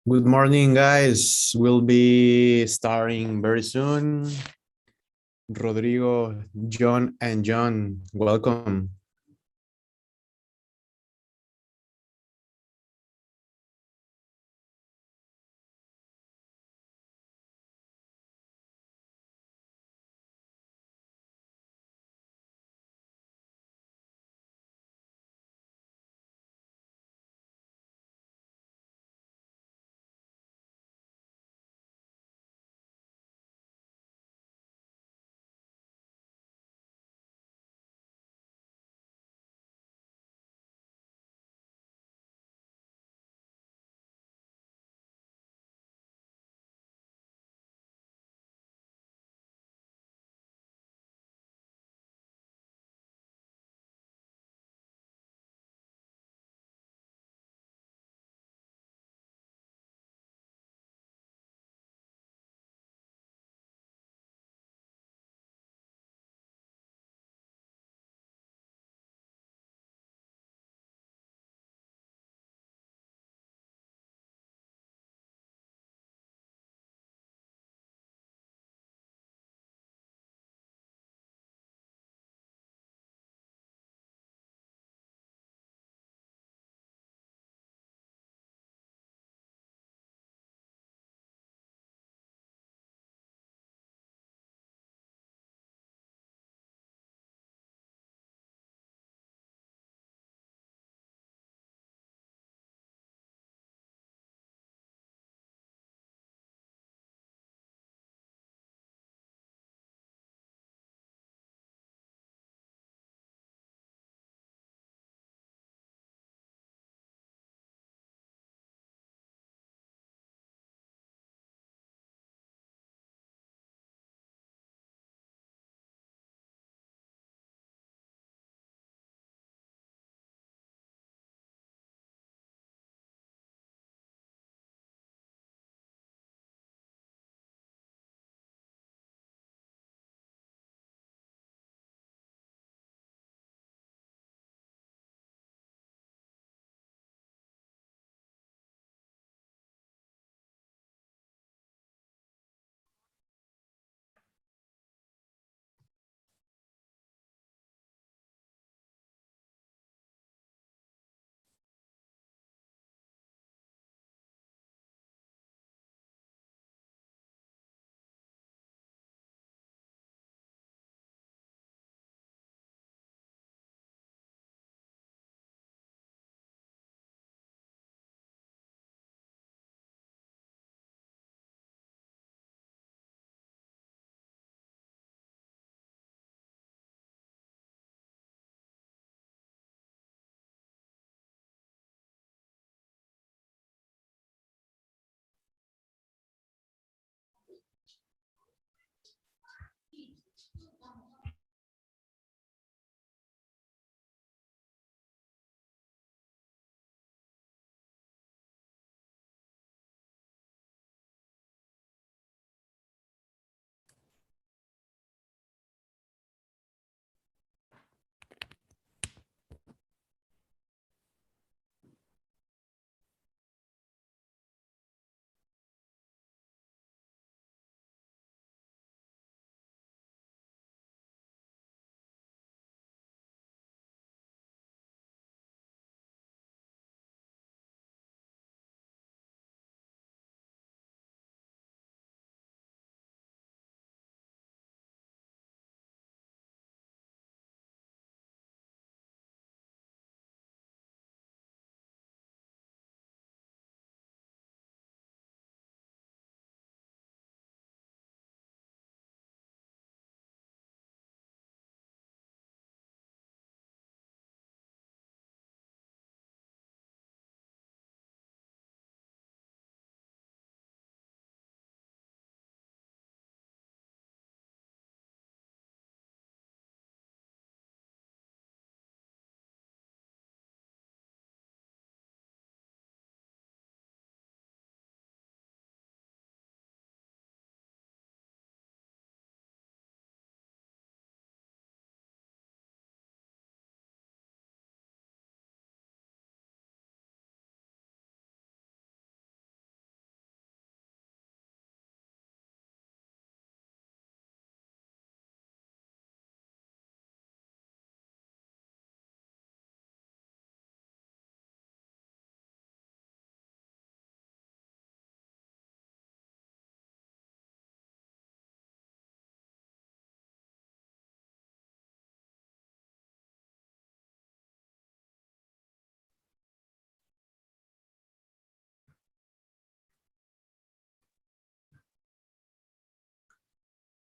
Good morning, guys. We'll be starting very soon. Rodrigo, John, and John, welcome.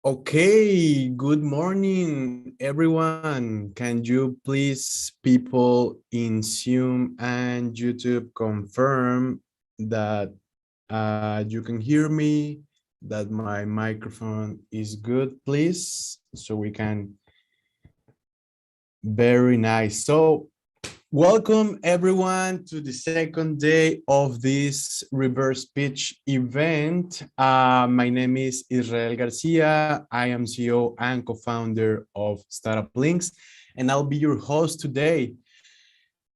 Okay, good morning, everyone. Can you please, people in Zoom and YouTube, confirm that you can hear me, that my microphone is good, please, so we can. Very nice. So, welcome everyone to the second day of this reverse pitch event. My name is Israel Garcia. I am CEO and co-founder of Startup Links, and I'll be your host today.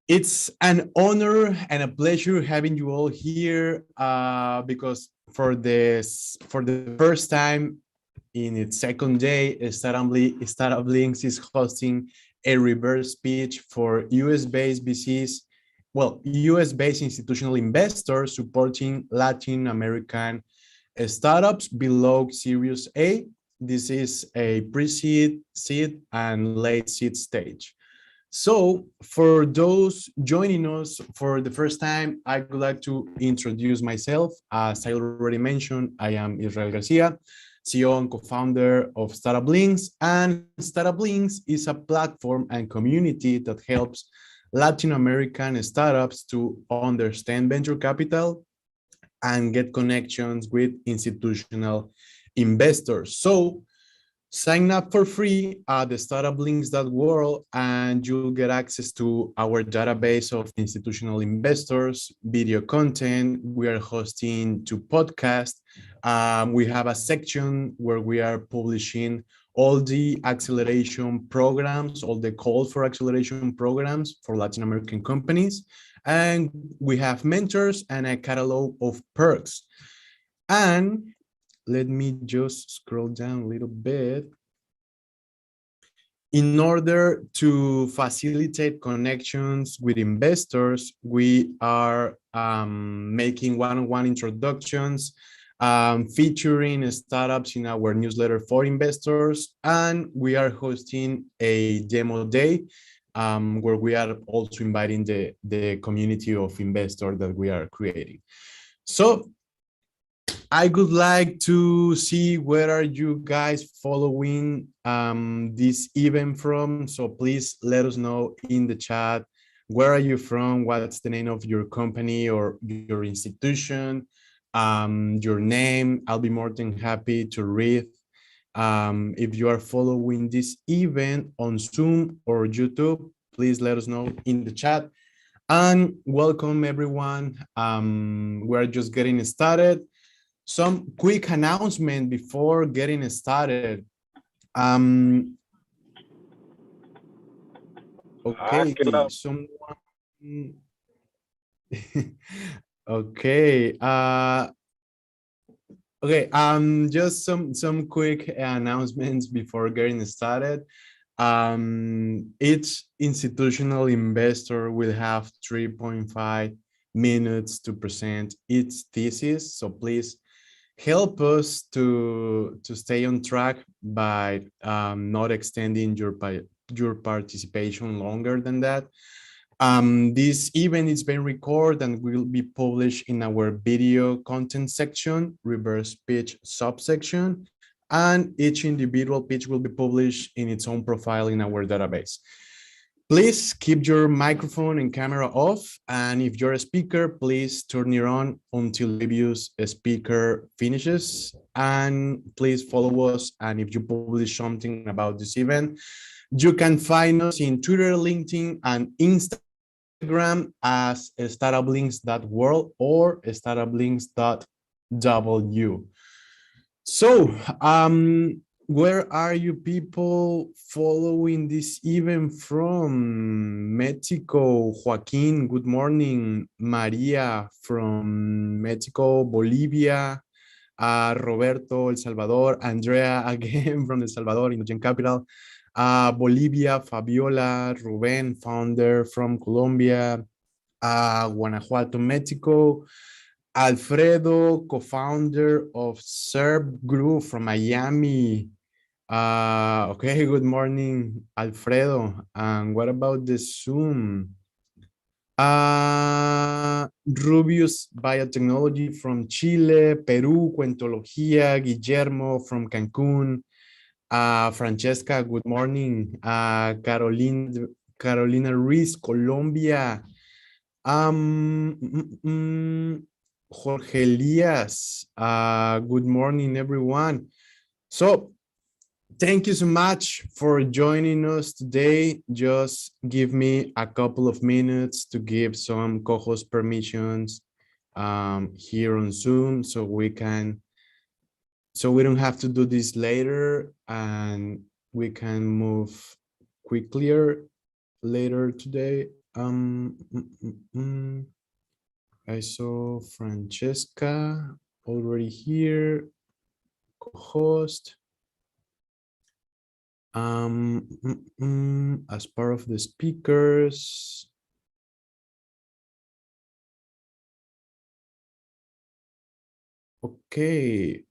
It's an honor and a pleasure having you all here because for the first time in its second day, Startup Links is hosting a reverse pitch for US-based VCs, well, US-based institutional investors supporting Latin American startups below Series A. This is a pre-seed, seed, and late seed stage. So for those joining us for the first time, I would like to introduce myself. As I already mentioned, I am Israel Garcia, CEO and co-founder of Startup Links. And Startup Links is a platform and community that helps Latin American startups to understand venture capital and get connections with institutional investors. So sign up for free at the startuplinks.world and you'll get access to our database of institutional investors, video content. We are hosting two podcasts. We have a section where we are publishing all the acceleration programs, all the calls for acceleration programs for Latin American companies. And we have mentors and a catalog of perks. And let me just scroll down a little bit. In order to facilitate connections with investors, we are making one-on-one introductions, featuring startups in our newsletter for investors, and we are hosting a demo day where we are also inviting the community of investors that we are creating. So I would like to see where are you guys following this event from. So please let us know in the chat, where are you from? What's the name of your company or your institution? Your name. I'll be more than happy to read. If you are following this event on Zoom or YouTube, please let us know in the chat. And welcome everyone. We're just getting started. Some quick announcement before getting started. Okay, someone. Okay. Okay. Just some quick announcements before getting started. Each institutional investor will have 3.5 minutes to present its thesis. So please help us to stay on track by not extending your participation longer than that. This event is being recorded and will be published in our video content section, reverse pitch subsection, and each individual pitch will be published in its own profile in our database. Please keep your microphone and camera off, and if you're a speaker, please turn it on until the previous speaker finishes. And please follow us, and if you publish something about this event, you can find us in Twitter, LinkedIn, and Instagram as startuplinks.world or startuplinks.w. So, where are you people following this event from? Mexico, Joaquin, good morning. Maria from Mexico, Bolivia, Roberto, El Salvador, Andrea again from El Salvador, Inogen Capital, Bolivia, Fabiola, Ruben, founder from Colombia, Guanajuato, Mexico, Alfredo, co-founder of Serb Group from Miami. Okay, good morning, Alfredo. And what about the Zoom? Rubius Biotechnology from Chile, Peru, Cuentología, Guillermo from Cancun, Francesca, good morning. Carolina Ruiz, Colombia. Jorge Elias, good morning, everyone. So, thank you so much for joining us today. Just give me a couple of minutes to give some co-host permissions here on Zoom so we don't have to do this later and we can move quicker later today. I saw Francesca already here, co-host. As part of the speakers. Okay.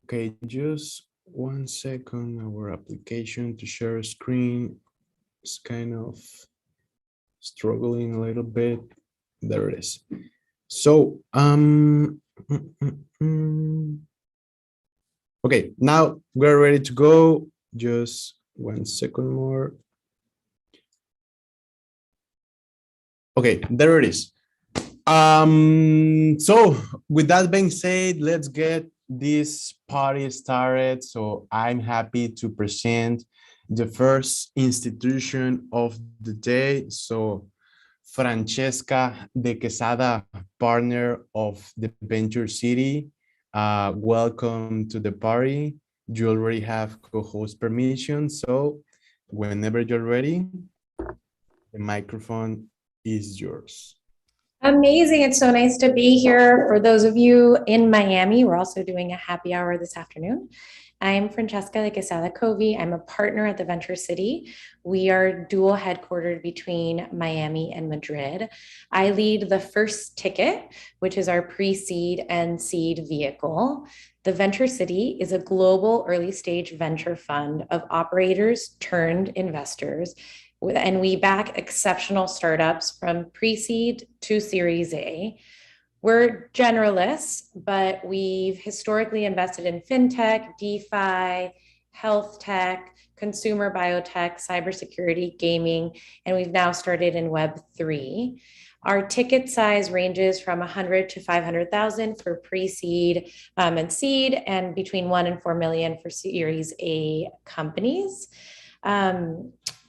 Okay, just 1 second. Our application to share screen is kind of struggling a little bit. There it is. So, okay, now we're ready to go. Just 1 second more. Okay, there it is. So with that being said, let's get this party started. So I'm happy to present the first institution of the day. So Francesca de Quesada, partner of the Venture City. Welcome to the party. You already have co-host permission. So whenever you're ready, the microphone is yours. Amazing. It's so nice to be here. For those of you in Miami, we're also doing a happy hour this afternoon. I'm Francesca de Quesada Covey. I'm a partner at the Venture City. We are dual headquartered between Miami and Madrid. I lead the first ticket, which is our pre-seed and seed vehicle. The Venture City is a global early stage venture fund of operators turned investors, and we back exceptional startups from pre-seed to Series A. We're generalists, but we've historically invested in fintech, DeFi, health tech, consumer biotech, cybersecurity, gaming, and we've now started in Web3. Our ticket size ranges from 100 to 500,000 for pre-seed and seed, and between 1 and 4 million for Series A companies.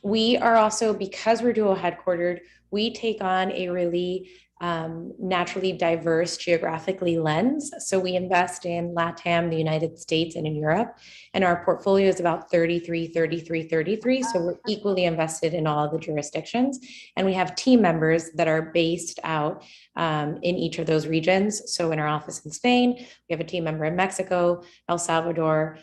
We are also, because we're dual headquartered, we take on a really naturally diverse geographically lens. So we invest in LATAM, the United States, and in Europe. And our portfolio is about 33, 33, 33. So we're equally invested in all of the jurisdictions. And we have team members that are based out in each of those regions. So in our office in Spain, we have a team member in Mexico, El Salvador,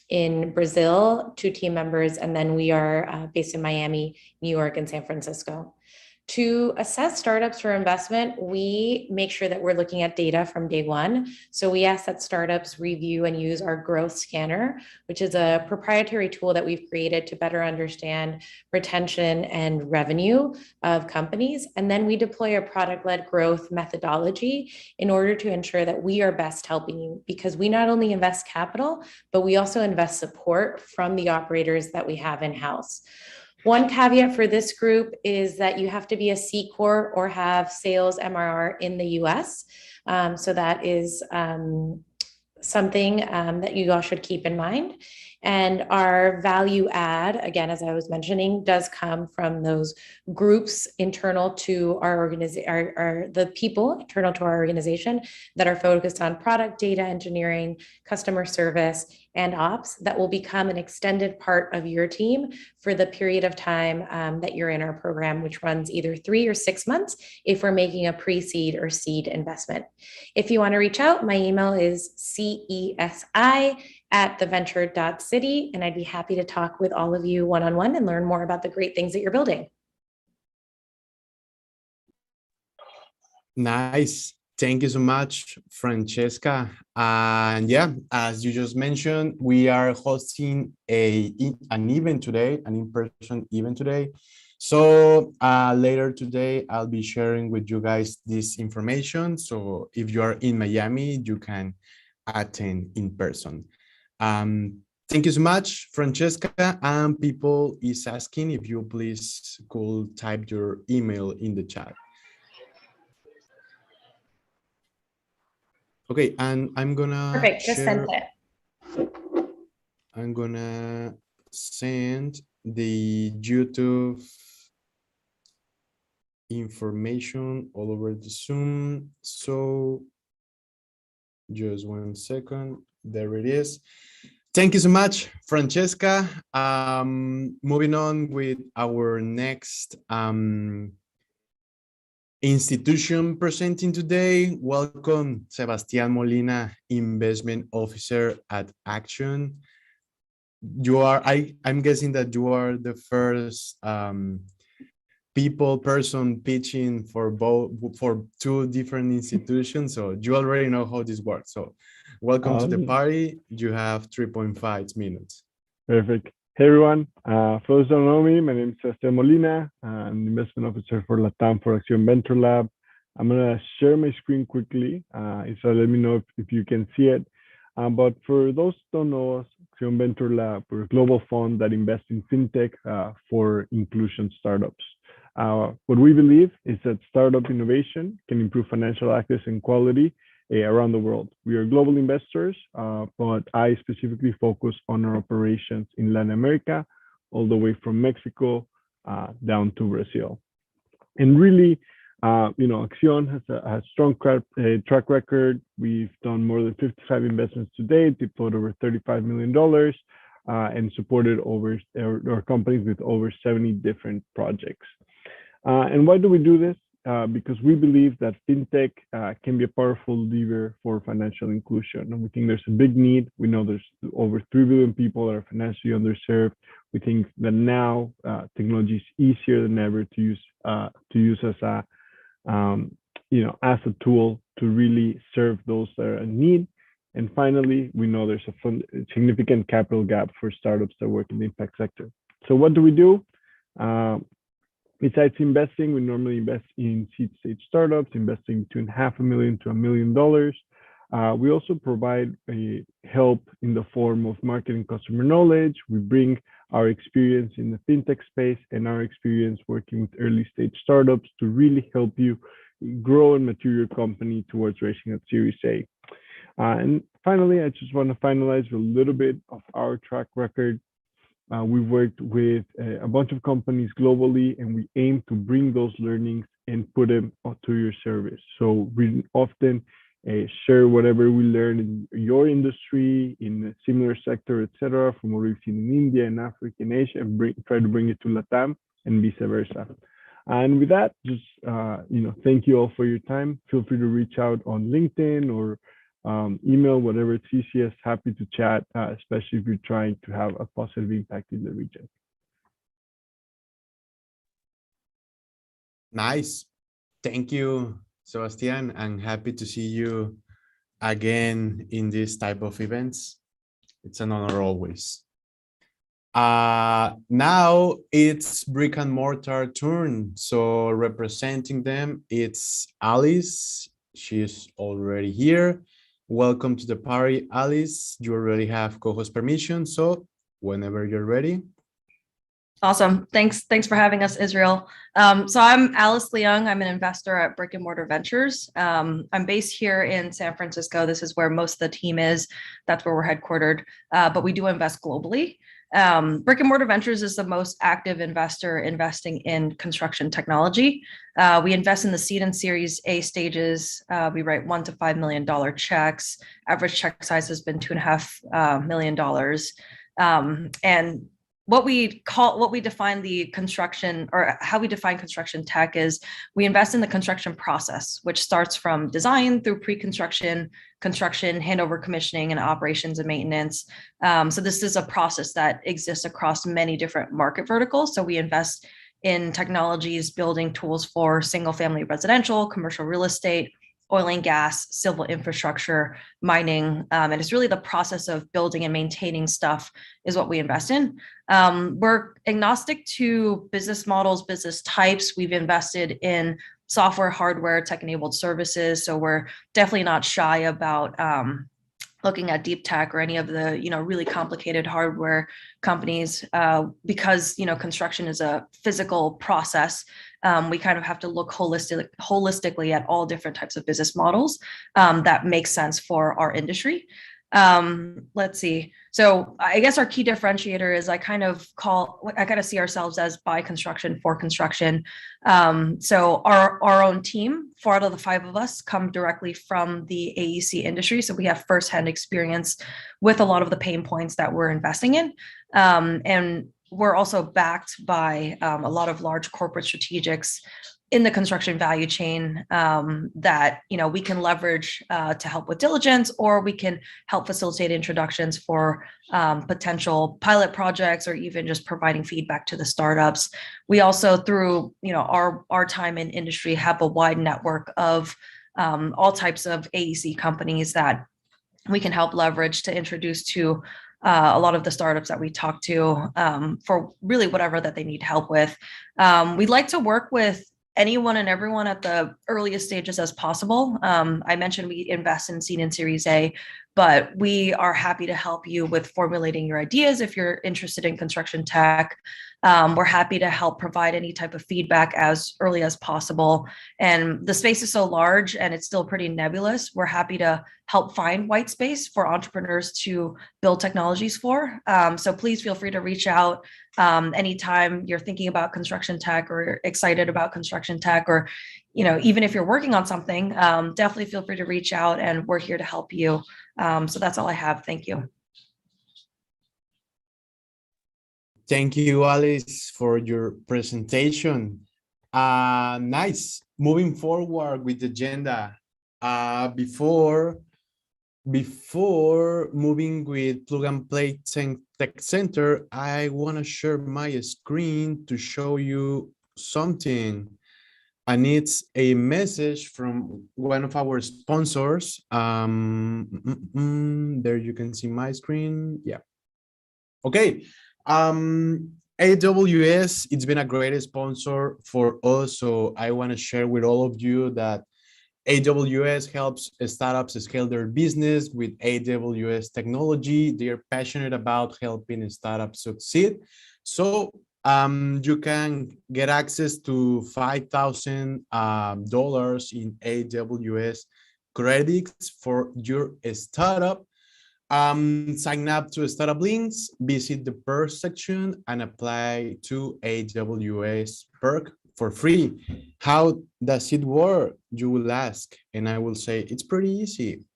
in Brazil, 2 team members, and then we are based in Miami, New York, and San Francisco. To assess startups for investment, we make sure that we're looking at data from day one. So we ask that startups review and use our growth scanner, which is a proprietary tool that we've created to better understand retention and revenue of companies. And then we deploy a product-led growth methodology in order to ensure that we are best helping you, because we not only invest capital, but we also invest support from the operators that we have in-house. One caveat for this group is that you have to be a C Corp or have sales MRR in the US. So that is something that you all should keep in mind. And our value add, again, as I was mentioning, does come from those groups internal to our organization, the people internal to our organization that are focused on product, data engineering, customer service, and ops that will become an extended part of your team for the period of time that you're in our program, which runs either 3 or 6 months if we're making a pre-seed or seed investment. If you want to reach out, my email is cesi@theventure.city, and I'd be happy to talk with all of you one-on-one and learn more about the great things that you're building. Nice. Thank you so much, Francesca. And yeah, as you just mentioned, we are hosting an event today, an in-person event today. So later today, I'll be sharing with you guys this information. So if you are in Miami, you can attend in person. Thank you so much, Francesca. And people is asking if you please could type your email in the chat. Okay, and I'm gonna Perfect, just sent it. I'm gonna send the YouTube information all over the Zoom. So just 1 second. There it is. Thank you so much, Francesca. Moving on with our next institution presenting today. Welcome, Sebastián Molina, Investment Officer at Action. I'm guessing that you are the first person pitching for two different institutions. So you already know how this works. So welcome to the party. You have 3.5 minutes. Perfect. Hey everyone. For those who don't know me, my name is Sebastián Molina. I'm the investment officer for LATAM for Acción Venture Lab. I'm gonna share my screen quickly. So let me know if you can see it. But for those who don't know us, Acción Venture Lab, we're a global fund that invests in fintech for inclusion startups. What we believe is that startup innovation can improve financial access and quality around the world. We are global investors, but I specifically focus on our operations in Latin America, all the way from Mexico down to Brazil. And really, Acción has a strong track record. We've done more than 55 investments to date, deployed over $35 million, and supported our companies with over 70 different projects. And why do we do this? Because we believe that fintech can be a powerful lever for financial inclusion. And we think there's a big need. We know there's over 3 billion people that are financially underserved. We think that now technology is easier than ever to use as a as a tool to really serve those that are in need. And finally, we know there's a significant capital gap for startups that work in the impact sector. So what do we do? Besides investing, we normally invest in seed stage startups, investing between $500,000 to $1 million. We also provide help in the form of marketing customer knowledge. We bring our experience in the fintech space and our experience working with early stage startups to really help you grow and mature your company towards raising a Series A. And finally, I just want to finalize with a little bit of our track record. We've worked with a bunch of companies globally, and we aim to bring those learnings and put them to your service. So we often share whatever we learn in your industry, in a similar sector, etc., from what we've seen in India, in Africa, in Asia, and try to bring it to LATAM and vice versa. And with that, just thank you all for your time. Feel free to reach out on LinkedIn or email, whatever it's easiest. Happy to chat, especially if you're trying to have a positive impact in the region. Nice. Thank you, Sebastián. I'm happy to see you again in this type of events. It's an honor always. Now it's brick and mortar turn. So representing them, it's Alice. She's already here. Welcome to the party, Alice. You already have co-host permission, so whenever you're ready. Awesome. Thanks for having us, Israel. So I'm Alice Leung. I'm an investor at Brick and Mortar Ventures. I'm based here in San Francisco. This is where most of the team is. That's where we're headquartered, but we do invest globally. Brick and Mortar Ventures is the most active investor investing in construction technology. We invest in the seed and Series A stages. We write $1 to $5 million checks. Average check size has been $2.5 million. And what we define the construction, or how we define construction tech, is we invest in the construction process, which starts from design through pre-construction, construction, handover, commissioning, and operations and maintenance. So this is a process that exists across many different market verticals. So we invest in technologies, building tools for single family residential, commercial real estate, oil and gas, civil infrastructure, mining, and it's really the process of building and maintaining stuff is what we invest in. We're agnostic to business models, business types. We've invested in software, hardware, tech-enabled services, so we're definitely not shy about looking at deep tech or any of the, really complicated hardware companies, because, construction is a physical process. We kind of have to look holistically at all different types of business models that make sense for our industry. Let's see. So I guess our key differentiator is I kind of see ourselves as by construction for construction. So our own team, 4 out of the 5 of us come directly from the AEC industry. So we have firsthand experience with a lot of the pain points that we're investing in. And we're also backed by a lot of large corporate strategics in the construction value chain that we can leverage to help with diligence, or we can help facilitate introductions for potential pilot projects, or even just providing feedback to the startups. We also, through our time in industry, have a wide network of all types of AEC companies that we can help leverage to introduce to a lot of the startups that we talk to for really whatever that they need help with. We'd like to work with anyone and everyone at the earliest stages as possible. I mentioned we invest in seed and Series A, but we are happy to help you with formulating your ideas if you're interested in construction tech. We're happy to help provide any type of feedback as early as possible. And the space is so large and it's still pretty nebulous. We're happy to help find white space for entrepreneurs to build technologies for. So please feel free to reach out anytime you're thinking about construction tech or excited about construction tech, or even if you're working on something, definitely feel free to reach out and we're here to help you. So that's all I have. Thank you. Thank you, Alice, for your presentation. Nice. Moving forward with the agenda. Before moving with Plug and Play Tech Center, I want to share my screen to show you something. And it's a message from one of our sponsors. There you can see my screen. Yeah. Okay. AWS, it's been a great sponsor for us. So I want to share with all of you that AWS helps startups scale their business with AWS technology. They're passionate about helping startups succeed. So you can get access to $5,000 in AWS credits for your startup. Sign up to Startup Links, visit the perk section, and apply to AWS perk for free. How does it work? You will ask, and I will say it's pretty easy.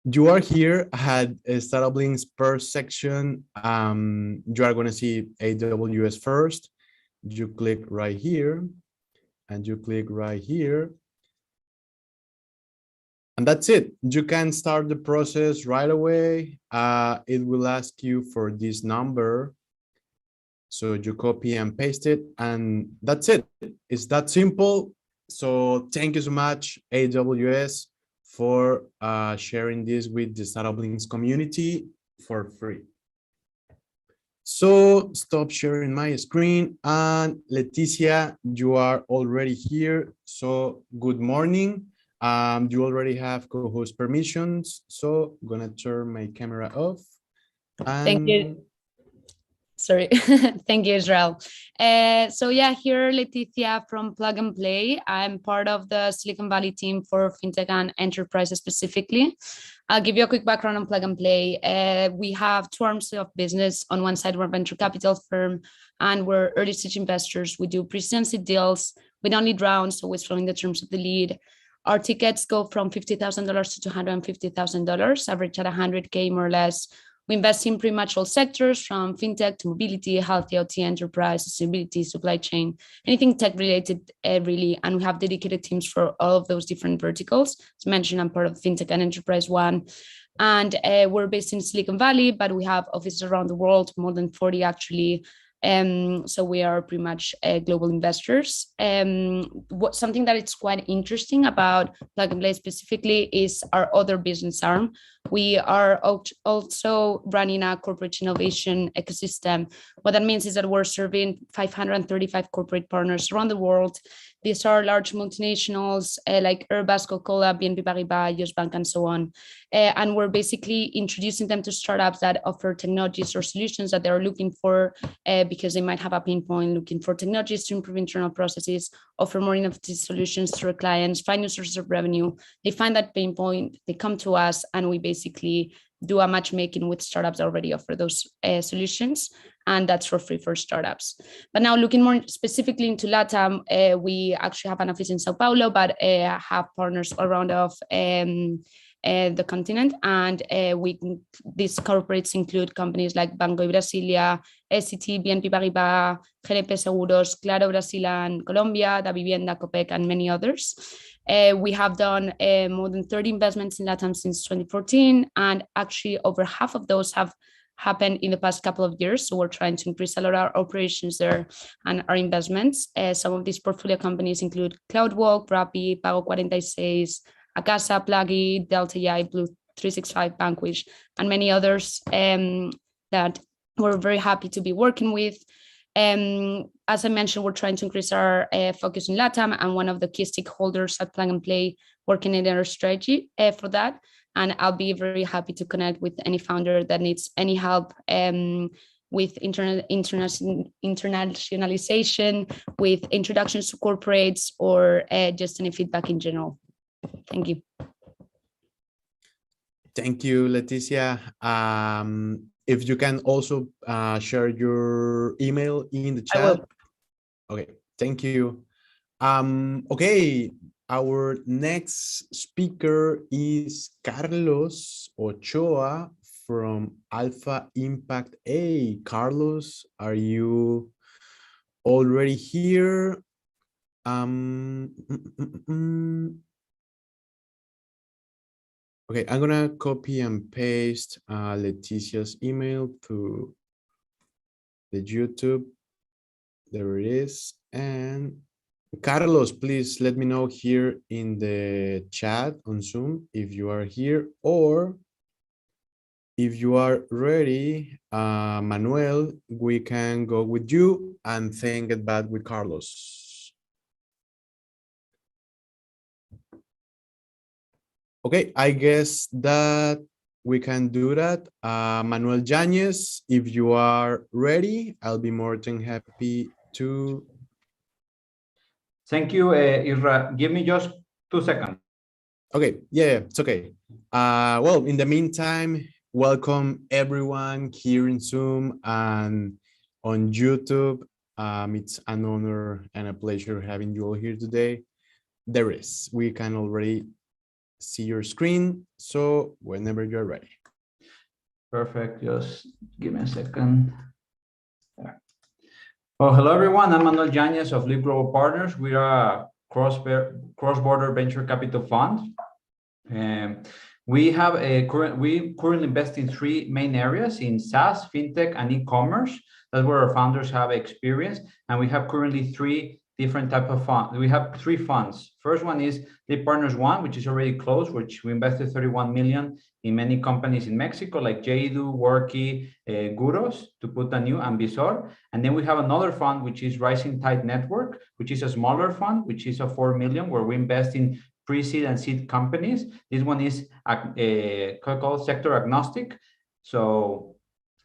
You are here at Startup Links perk section. You are going to see AWS first. You click right here, and you click right here. And that's it. You can start the process right away. It will ask you for this number. So you copy and paste it, and that's it. It's that simple. So thank you so much, AWS, for sharing this with the Startup Links community for free. So stop sharing my screen. And Leticia, you are already here. So good morning. You already have co-host permissions, so I'm gonna turn my camera off. Thank you. Sorry, thank you, Israel. So yeah, here Leticia from Plug and Play. I'm part of the Silicon Valley team for FinTech and Enterprise specifically. I'll give you a quick background on Plug and Play. We have 2 arms of business. On one side, we're a venture capital firm, and we're early stage investors. We do pre-seed deals. We don't lead rounds, always following the terms of the lead. Our tickets go from $50,000 to $250,000, average at 100K more or less. We invest in pretty much all sectors, from fintech to mobility, health, IoT, enterprise, sustainability, supply chain, anything tech related, really. And we have dedicated teams for all of those different verticals. As mentioned, I'm part of fintech and enterprise one. And we're based in Silicon Valley, but we have offices around the world, more than 40 actually. So we are pretty much global investors. Something that is quite interesting about Plug and Play specifically is our other business arm. We are also running a corporate innovation ecosystem. What that means is that we're serving 535 corporate partners around the world. These are large multinationals like Airbus, Coca-Cola, BNP Paribas, US Bank, and so on. And we're basically introducing them to startups that offer technologies or solutions that they're looking for because they might have a pain point, looking for technologies to improve internal processes, offer more innovative solutions to their clients, find new sources of revenue. They find that pain point, they come to us, and we basically do a matchmaking with startups that already offer those solutions, and that's for free for startups. But now looking more specifically into LATAM, we actually have an office in Sao Paulo, but have partners around of the continent, and these corporates include companies like Banco de Brasilia, SCT, BNP Paribas, GNP Seguros, Claro Brasil and Colombia, Davivienda, Copec, and many others. We have done more than 30 investments in LATAM since 2014, and actually over half of those have happened in the past couple of years. So we're trying to increase a lot of our operations there and our investments. Some of these portfolio companies include CloudWalk, Rappi, Pago 46, Acasa, Pluggy, Delta AI, Blue 365, Banquish, and many others that we're very happy to be working with. As I mentioned, we're trying to increase our focus in LATAM, and one of the key stakeholders at Plug and Play working in our strategy for that. And I'll be very happy to connect with any founder that needs any help with internationalization, with introductions to corporates, or just any feedback in general. Thank you. Thank you, Leticia. If you can also share your email in the chat. I will. Okay, thank you. Okay, our next speaker is Carlos Ochoa from Alpha Impact A. Carlos, are you already here? Okay, I'm gonna copy and paste Leticia's email to the YouTube. There it is. And Carlos, please let me know here in the chat on Zoom if you are here, or if you are ready, Manuel, we can go with you and then get back with Carlos. Okay, I guess that we can do that. Manuel Yañez, if you are ready, I'll be more than happy to. Thank you, Isra. Give me just 2 seconds. Okay, yeah, it's okay. Well, in the meantime, welcome everyone here in Zoom and on YouTube. It's an honor and a pleasure having you all here today. We can already see your screen, so whenever you're ready. Perfect, just give me a second. There. Well, hello everyone, I'm Manuel Yañez of Leap Global Partners. We are a cross-border venture capital fund. We currently invest in 3 main areas: in SaaS, fintech, and e-commerce. That's where our founders have experience, and we have currently 3 different type of funds. We have 3 funds. First one is Leap Partners 1, which is already closed, which we invested 31 million in many companies in Mexico, like Jadu, Worky, Guros, to put a new, and Visor. And then we have another fund, which is Rising Tide Network, which is a smaller fund, which is a 4 million, where we invest in pre-seed and seed companies. This one is called sector agnostic. So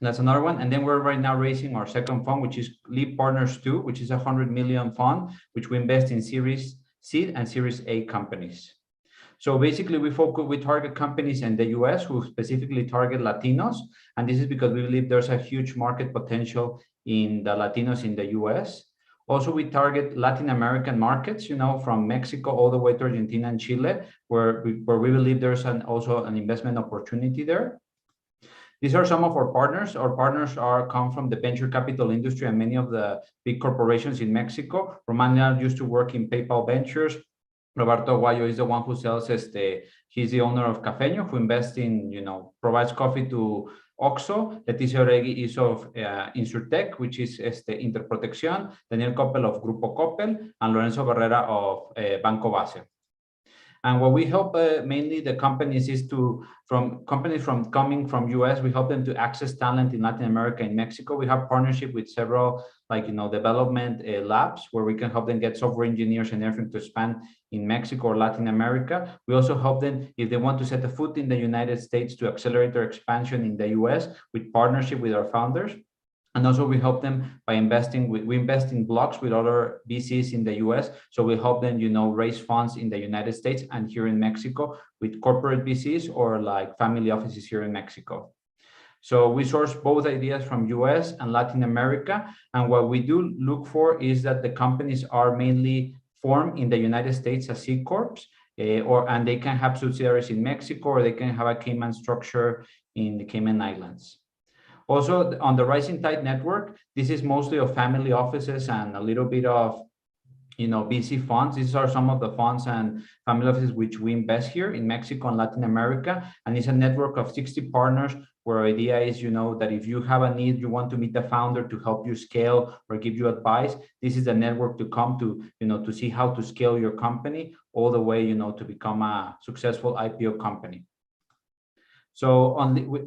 that's another one. And then we're right now raising our second fund, which is Leap Partners 2, which is a 100 million fund, which we invest in Series Seed and Series A companies. So basically we target companies in the US who specifically target Latinos. And this is because we believe there's a huge market potential in the Latinos in the US. Also, we target Latin American markets, you know, from Mexico all the way to Argentina and Chile, where we believe there's also an investment opportunity there. These are some of our partners. Our partners come from the venture capital industry and many of the big corporations in Mexico. Romania used to work in PayPal Ventures. Roberto Aguayo is the one who sells he's the owner of Cafeño, who invests in, you know, provides coffee to Oxo. Leticia Oregui is of Insurtech, which is Interprotección. Daniel Coppel of Grupo Coppel, and Lorenzo Barrera of Banco Base. And what we help mainly the companies is coming from US, we help them to access talent in Latin America and Mexico. We have partnership with several development labs where we can help them get software engineers and everything to expand in Mexico or Latin America. We also help them if they want to set a foot in the United States to accelerate their expansion in the US with partnership with our founders. And also we help them by investing, we invest in blocks with other VCs in the US. So we help them, raise funds in the United States and here in Mexico with corporate VCs or like family offices here in Mexico. So we source both ideas from US and Latin America. And what we do look for is that the companies are mainly formed in the United States as C Corps, and they can have subsidiaries in Mexico, or they can have a Cayman structure in the Cayman Islands. Also, on the Rising Tide network, this is mostly of family offices and a little bit of, VC funds. These are some of the funds and family offices which we invest here in Mexico and Latin America. And it's a network of 60 partners where our idea is, that if you have a need, you want to meet the founder to help you scale or give you advice, this is the network to come to, to see how to scale your company all the way, to become a successful IPO company. So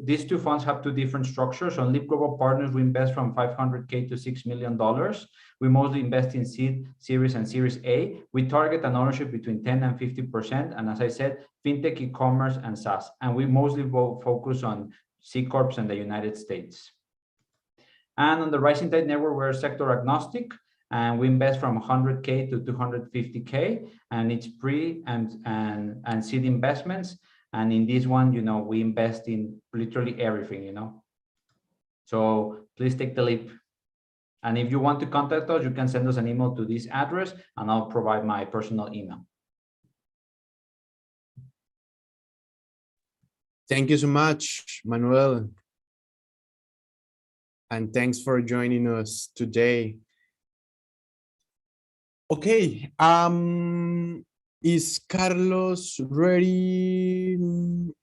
these two funds have two different structures. On Leap Global Partners, we invest from $500K to $6 million. We mostly invest in seed, series, and series A. We target an ownership between 10 and 50%. And as I said, fintech, e-commerce, and SaaS. And we mostly focus on C Corps in the United States. And on the Rising Tide Network, we're sector agnostic. And we invest from 100K to 250K. And it's pre and seed investments. And in this one, we invest in literally everything, So please take the leap. And if you want to contact us, you can send us an email to this address and I'll provide my personal email. Thank you so much, Manuel. And thanks for joining us today. Okay, is Carlos ready?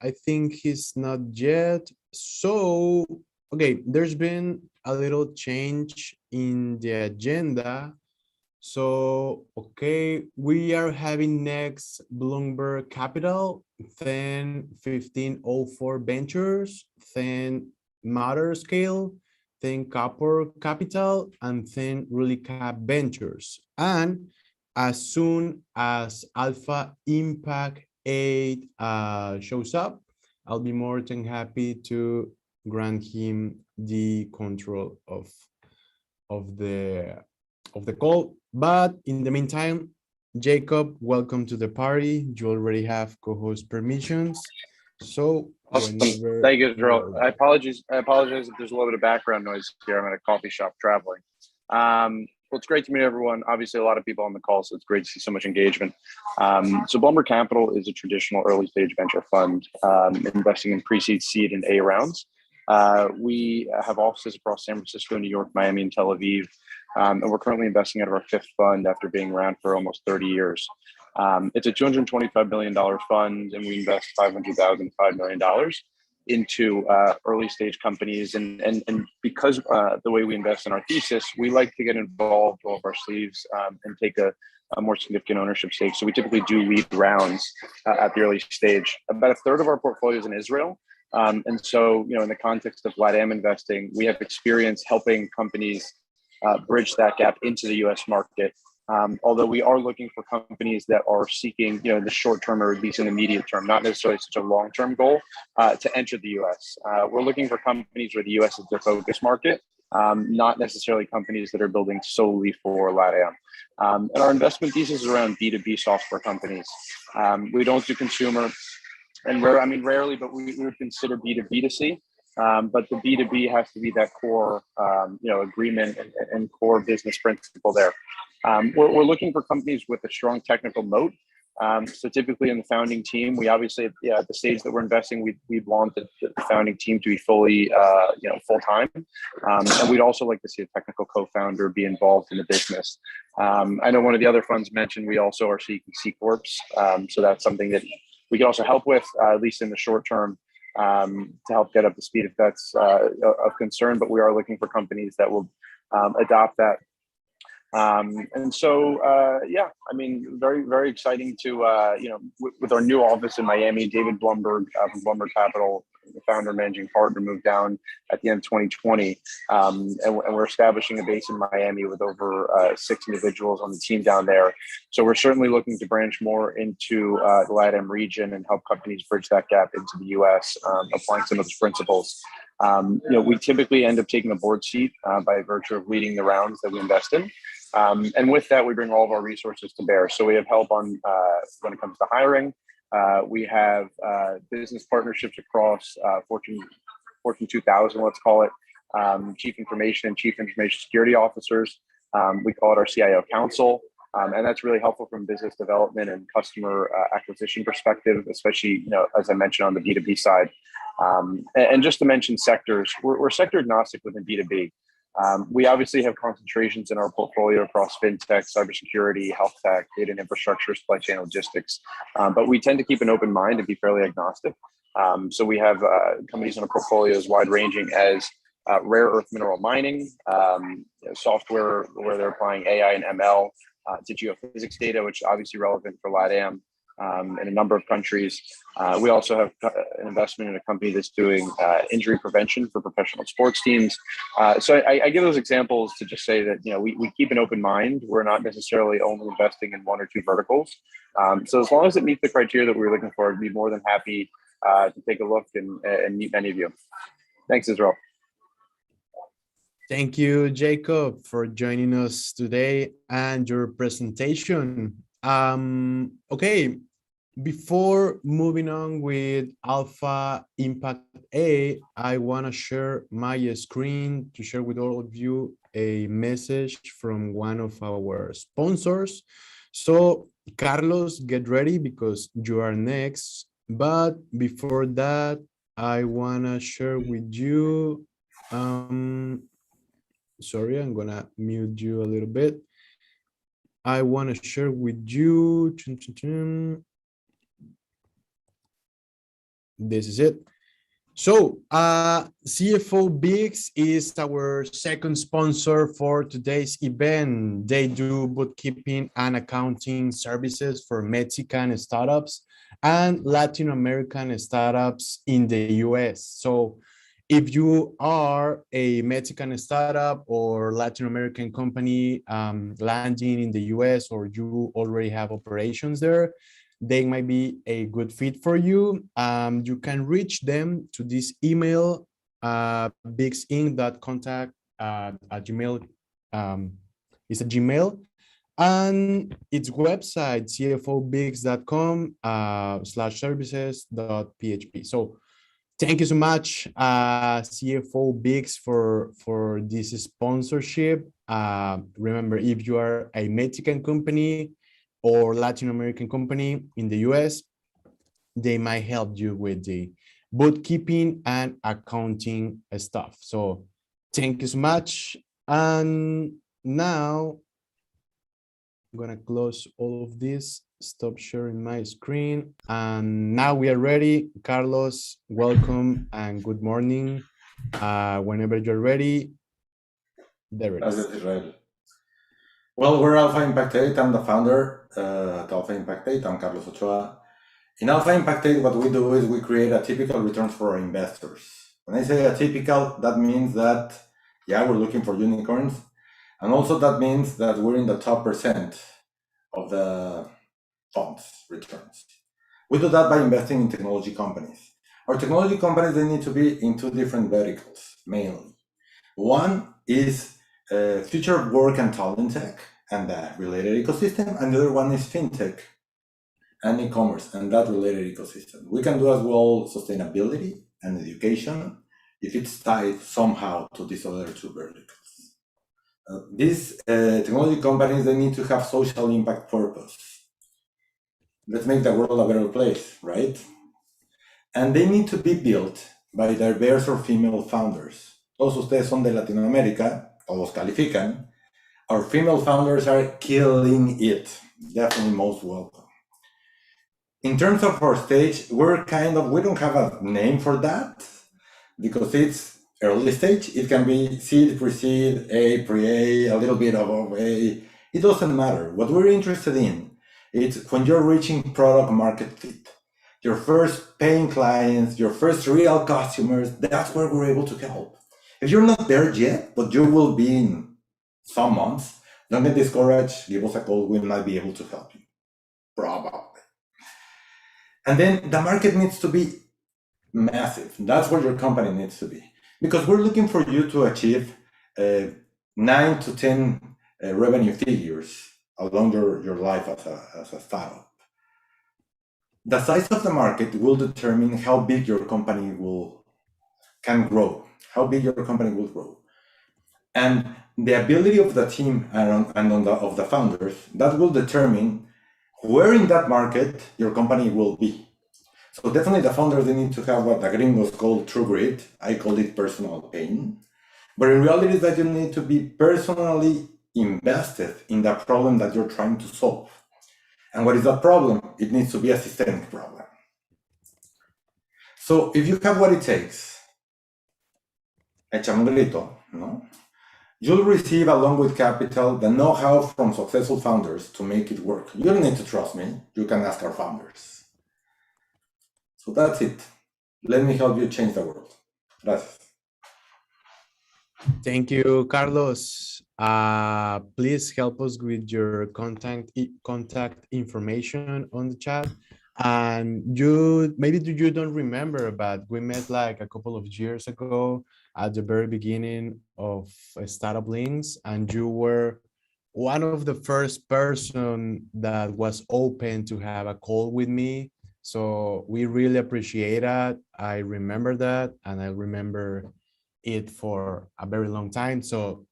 I think he's not yet. So, okay, there's been a little change in the agenda. So, okay, we are having next Bloomberg Capital, then 1504 Ventures, then Matter Scale, then Copper Capital, and then Really Cap Ventures. And as soon as Alpha Impact 8 shows up, I'll be more than happy to grant him the control of the call. But in the meantime, Jacob, welcome to the party. You already have co-host permissions. So awesome. Thank you, Israel. I apologize if there's a little bit of background noise here. I'm at a coffee shop traveling. Well, it's great to meet everyone. Obviously, a lot of people on the call, so it's great to see so much engagement. So Bloomberg Capital is a traditional early stage venture fund investing in pre-seed, seed, and A rounds. We have offices across San Francisco, New York, Miami, and Tel Aviv. And we're currently investing out of our fifth fund after being around for almost 30 years. It's a $225 million fund, and we invest $500,000 to $5 million into early stage companies. And because the way we invest in our thesis, we like to get involved, roll up our sleeves, and take a more significant ownership stake. So we typically do lead rounds at the early stage. About a third of our portfolio is in Israel. And so, in the context of LATAM investing, we have experience helping companies bridge that gap into the US market. Although we are looking for companies that are seeking, in the short term or at least in the immediate term, not necessarily such a long-term goal, to enter the US. We're looking for companies where the US is their focus market, not necessarily companies that are building solely for LATAM. And our investment thesis is around B2B software companies. We don't do consumer, and rarely, but we would consider B2B2C. But the B2B has to be that core, agreement and core business principle there. We're looking for companies with a strong technical moat. So typically in the founding team, we obviously, at the stage that we're investing, we'd want the founding team to be fully, full-time. And we'd also like to see a technical co-founder be involved in the business. I know one of the other funds mentioned, we also are seeking C Corps. So that's something that we can also help with, at least in the short term, to help get up to speed if that's of concern. But we are looking for companies that will adopt that And so, yeah, I mean, very, very exciting to, you know, with our new office in Miami. David Bloomberg from Bloomberg Capital, the founder and managing partner, moved down at the end of 2020. And we're establishing a base in Miami with over 6 individuals on the team down there. So we're certainly looking to branch more into the LATAM region and help companies bridge that gap into the US, applying some of those principles. You know, we typically end up taking a board seat by virtue of leading the rounds that we invest in. And with that, we bring all of our resources to bear. So we have help on when it comes to hiring. We have business partnerships across Fortune 2000, let's call it, chief information and chief information security officers. We call it our CIO council. And that's really helpful from business development and customer acquisition perspective, especially, you know, as I mentioned on the B2B side. And just to mention sectors, we're sector agnostic within B2B. We obviously have concentrations in our portfolio across fintech, cybersecurity, health tech, data and infrastructure, supply chain logistics. But we tend to keep an open mind and be fairly agnostic. So we have companies in our portfolio as wide ranging as rare earth mineral mining, software where they're applying AI and ML to geophysics data, which is obviously relevant for LATAM. In a number of countries. We also have an investment in a company that's doing injury prevention for professional sports teams. So I give those examples to just say that, you know, we keep an open mind. We're not necessarily only investing in 1 or 2 verticals. So as long as it meets the criteria that we're looking for, I'd be more than happy to take a look and meet many of you. Thanks, Israel. Thank you, Jacob, for joining us today and your presentation. Okay, before moving on with Alpha Impact A, I want to share my screen to share with all of you a message from one of our sponsors. So, Carlos, get ready because you are next. But before that, I want to share with you, sorry, I'm going to mute you a little bit. I want to share with you, this is it. So CFO Biggs is our second sponsor for today's event. They do bookkeeping and accounting services for Mexican startups and Latin American startups in the US. So if you are a Mexican startup or Latin American company landing in the US, or you already have operations there, they might be a good fit for you. You can reach them to this email, bigsinc.contact at Gmail. It's a Gmail. And its website, cfobigs.com/services.php. So thank you so much, CFO Biggs, for this sponsorship. Remember, if you are a Mexican company or Latin American company in the US, they might help you with the bookkeeping and accounting stuff. So thank you so much. And now I'm gonna close all of this, stop sharing my screen. And now we are ready. Carlos, welcome and good morning. Whenever you're ready, there it is. Israel. Well, we're Alpha Impact 8. I'm the founder at Alpha Impact 8. I'm Carlos Ochoa. In Alpha Impact 8, what we do is we create atypical returns for our investors. When I say atypical, that means that, yeah, we're looking for unicorns. And also that means that we're in the top % of the funds returns. We do that by investing in technology companies. Our technology companies, they need to be in 2 different verticals, mainly. One is future of work and talent tech and that related ecosystem, and the other one is fintech and e-commerce and that related ecosystem. We can do as well sustainability and education if it's tied somehow to these other 2 verticals. These technology companies, they need to have social impact purpose. Let's make the world a better place, right? And they need to be built by diverse or female founders. Todos ustedes son de Latinoamérica, todos califican. Our female founders are killing it. Definitely most welcome. In terms of our stage, we don't have a name for that because it's early stage. It can be seed, pre-seed, A, pre-A, a little bit of A. It doesn't matter. What we're interested in is when you're reaching product market fit, your first paying clients, your first real customers, that's where we're able to help. If you're not there yet, but you will be in some months, don't get discouraged. Give us a call. We might be able to help you. Probably. And then the market needs to be massive. That's where your company needs to be. Because we're looking for you to achieve 9 to 10 revenue figures along your life as a startup. The size of the market will determine how big your company can grow, how big your company will grow. And the ability of the team of the founders, that will determine where in that market your company will be. So definitely the founders, they need to have what the gringos call true grit. I call it personal pain. But in reality is that you need to be personally invested in the problem that you're trying to solve. And what is that problem? It needs to be a systemic problem. So if you have what it takes, echa un grito, no? You'll receive, along with capital, the know-how from successful founders to make it work. You don't need to trust me. You can ask our founders. So that's it. Let me help you change the world. Gracias. Thank you, Carlos. Please help us with your contact information on the chat. And maybe you don't remember, but we met like a couple of years ago at the very beginning of Startup Links, and you were one of the first person that was open to have a call with me. So we really appreciate that. I remember that, and I remember it for a very long time. So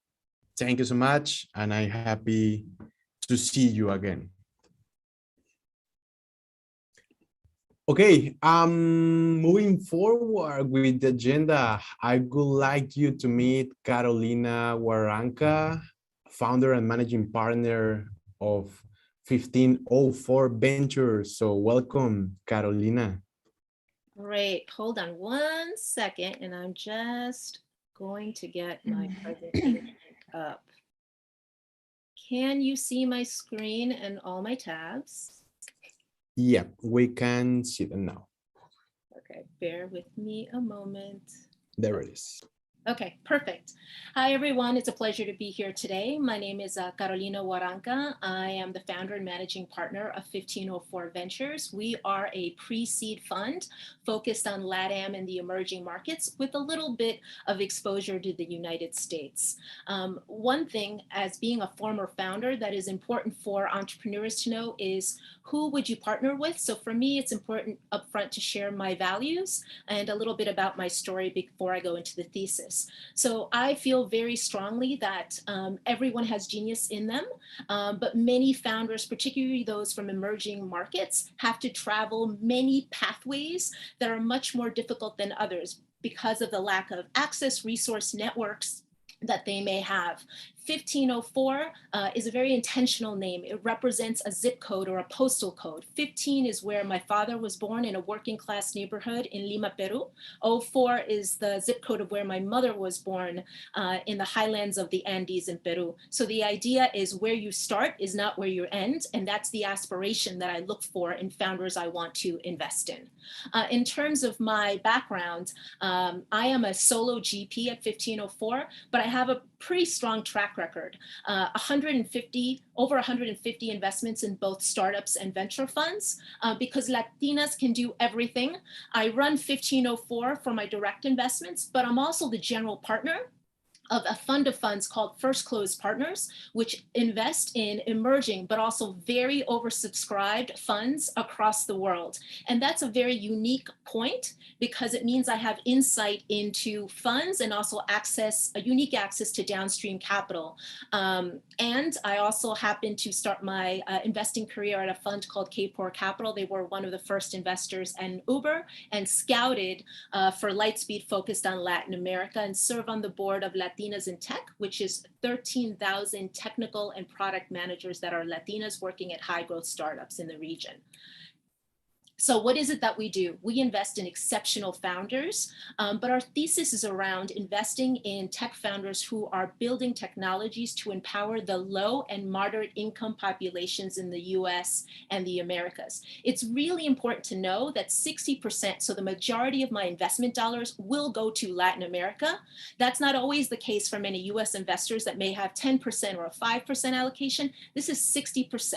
thank you so much, and I'm happy to see you again. Okay, moving forward with the agenda, I would like you to meet Carolina Warranca, founder and managing partner of 1504 Ventures. So welcome, Carolina. Great. Hold on 1 second, and I'm just going to get my presentation up. Can you see my screen and all my tabs? Yeah, we can see them now. Okay, bear with me a moment. There it is. Okay, perfect. Hi, everyone. It's a pleasure to be here today. My name is Carolina Warranca. I am the founder and managing partner of 1504 Ventures. We are a pre-seed fund focused on LATAM and the emerging markets with a little bit of exposure to the United States. One thing, as being a former founder, that is important for entrepreneurs to know is who would you partner with? So for me, it's important upfront to share my values and a little bit about my story before I go into the thesis. So I feel very strongly that everyone has genius in them, but many founders, particularly those from emerging markets, have to travel many pathways that are much more difficult than others because of the lack of access, resource networks that they may have. 1504 is a very intentional name. It represents a zip code or a postal code. 15 is where my father was born, in a working class neighborhood in Lima, Peru. 04 is the zip code of where my mother was born in the highlands of the Andes in Peru. So the idea is where you start is not where you end. And that's the aspiration that I look for in founders I want to invest in. In terms of my background, I am a solo GP at 1504, but I have a pretty strong track record. Over 150 investments in both startups and venture funds. Because Latinas can do everything, I run 1504 for my direct investments, but I'm also the general partner of a fund of funds called First Close Partners, which invest in emerging but also very oversubscribed funds across the world. And that's a very unique point because it means I have insight into funds and also unique access to downstream capital. And I also happened to start my investing career at a fund called K4 Capital. They were one of the first investors in Uber and scouted for Lightspeed focused on Latin America and serve on the board of Latinas in Tech, which is 13,000 technical and product managers that are Latinas working at high growth startups in the region. So what is it that we do? We invest in exceptional founders, but our thesis is around investing in tech founders who are building technologies to empower the low and moderate income populations in the US and the Americas. It's really important to know that 60%, so the majority of my investment dollars will go to Latin America. That's not always the case for many US investors that may have 10% or a 5% allocation. This is 60%.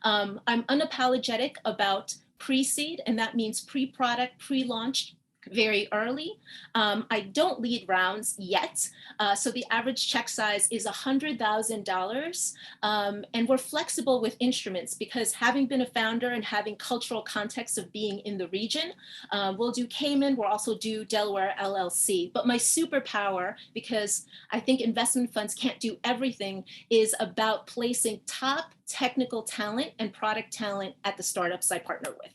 I'm unapologetic about pre-seed, and that means pre-product, pre-launch, very early. I don't lead rounds yet. So the average check size is $100,000. And we're flexible with instruments because having been a founder and having cultural context of being in the region, we'll do Cayman, we'll also do Delaware LLC. But my superpower, because I think investment funds can't do everything, is about placing top technical talent and product talent at the startups I partner with.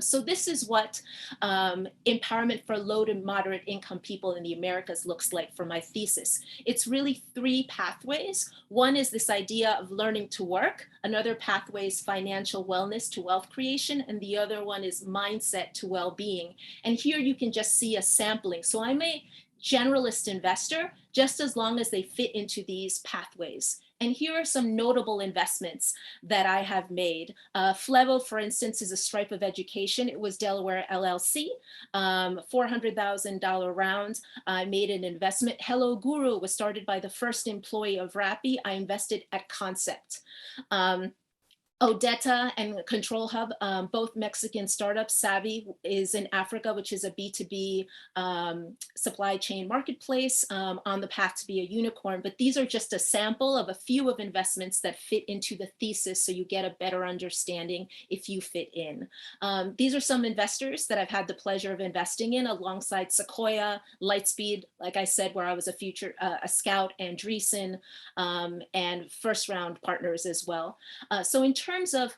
So this is what empowerment for low to moderate income people in the Americas looks like for my thesis. It's really 3 pathways. One is this idea of learning to work. Another pathway is financial wellness to wealth creation. And the other one is mindset to well-being. And here you can just see a sampling. So I'm a generalist investor, just as long as they fit into these pathways. And here are some notable investments that I have made. Flevo, for instance, is a stripe of education. It was Delaware LLC, $400,000 round. I made an investment. Hello Guru was started by the first employee of Rappi. I invested at Concept. Odetta and Control Hub, both Mexican startups. Savvy is in Africa, which is a B2B supply chain marketplace on the path to be a unicorn. But these are just a sample of a few of investments that fit into the thesis, so you get a better understanding if you fit in. These are some investors that I've had the pleasure of investing in alongside Sequoia, Lightspeed, like I said, where I was a scout, Andreessen, and first round partners as well. So in terms of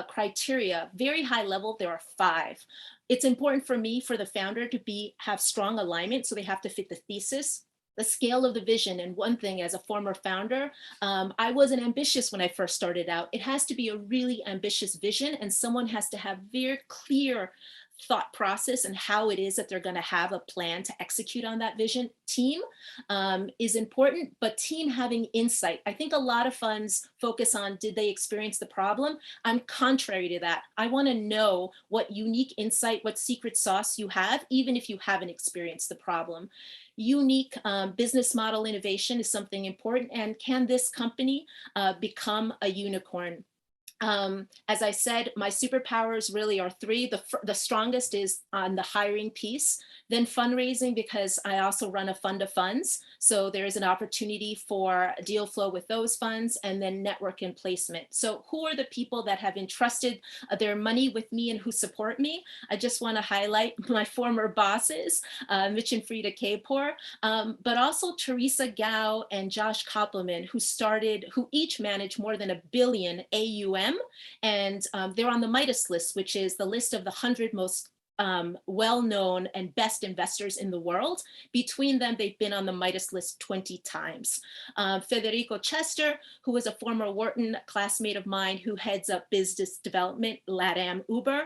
criteria, very high level, there are 5. It's important for me, for the founder to have strong alignment, so they have to fit the thesis, the scale of the vision. And one thing, as a former founder, I wasn't ambitious when I first started out. It has to be a really ambitious vision, and someone has to have very clear thought process and how it is that they're going to have a plan to execute on that vision. Team is important, but team having insight. I think a lot of funds focus on, did they experience the problem? I'm contrary to that. I want to know what unique insight, what secret sauce you have, even if you haven't experienced the problem. Unique business model innovation is something important. And can this company become a unicorn? As I said, my superpowers really are 3. The strongest is on the hiring piece, then fundraising, because I also run a fund of funds. So there is an opportunity for deal flow with those funds, and then network and placement. So who are the people that have entrusted their money with me and who support me? I just want to highlight my former bosses, Mitch and Frida Kapor, but also Teresa Gao and Josh Koppelman, who each manage more than $1 billion AUM. And they're on the Midas list, which is the list of the 100 most well-known and best investors in the world. Between them, they've been on the Midas list 20 times. Federico Chester, who was a former Wharton classmate of mine, who heads up business development, LATAM Uber.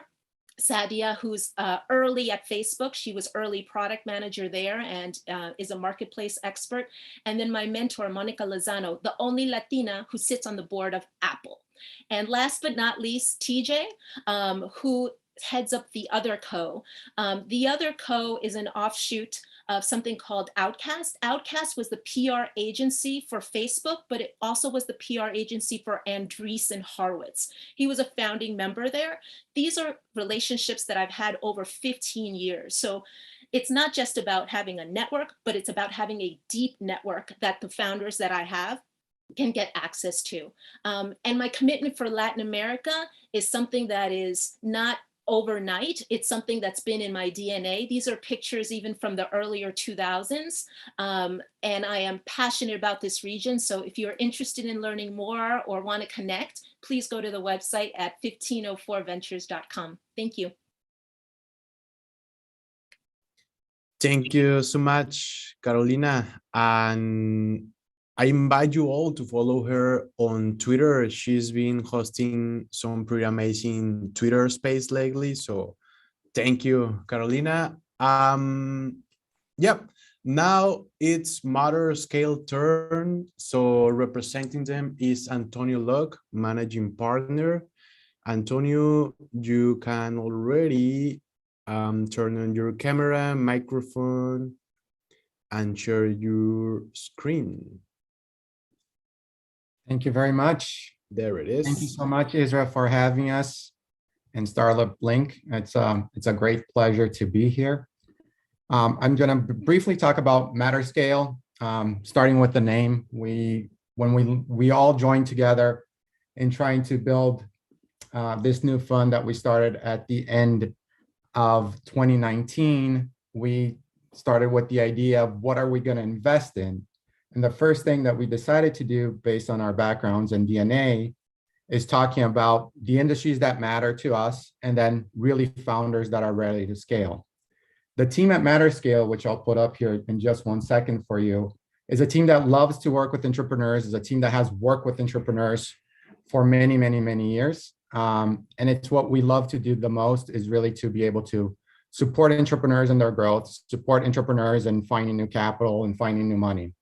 Sadia, who's early at Facebook. She was early product manager there and is a marketplace expert. And then my mentor, Monica Lozano, the only Latina who sits on the board of Apple. And last but not least, TJ, who heads up The Other Co. The Other Co is an offshoot of something called Outcast. Outcast was the PR agency for Facebook, but it also was the PR agency for Andreessen Horowitz. He was a founding member there. These are relationships that I've had over 15 years. So it's not just about having a network, but it's about having a deep network that the founders that I have can get access to. And my commitment for Latin America is something that is not overnight. It's something that's been in my DNA. These are pictures even from the earlier 2000s. And I am passionate about this region. So if you're interested in learning more or want to connect, please go to the website at 1504ventures.com. Thank you. Thank you so much, Carolina. And I invite you all to follow her on Twitter. She's been hosting some pretty amazing Twitter space lately. So thank you, Carolina. Yep. Now it's Matter Scale turn. So representing them is Antonio Luck, managing partner. Antonio, you can already turn on your camera, microphone, and share your screen. Thank you very much. There it is. Thank you so much, Israel, for having us and Startup Link. It's a great pleasure to be here. I'm going to briefly talk about MatterScale, starting with the name. When we all joined together in trying to build this new fund that we started at the end of 2019, we started with the idea of what are we going to invest in? And the first thing that we decided to do based on our backgrounds and DNA is talking about the industries that matter to us and then really founders that are ready to scale. The team at MatterScale, which I'll put up here in just 1 second for you, is a team that loves to work with entrepreneurs, is a team that has worked with entrepreneurs for many, many, many years. And it's what we love to do the most, is really to be able to support entrepreneurs in their growth, support entrepreneurs in finding new capital and finding new money.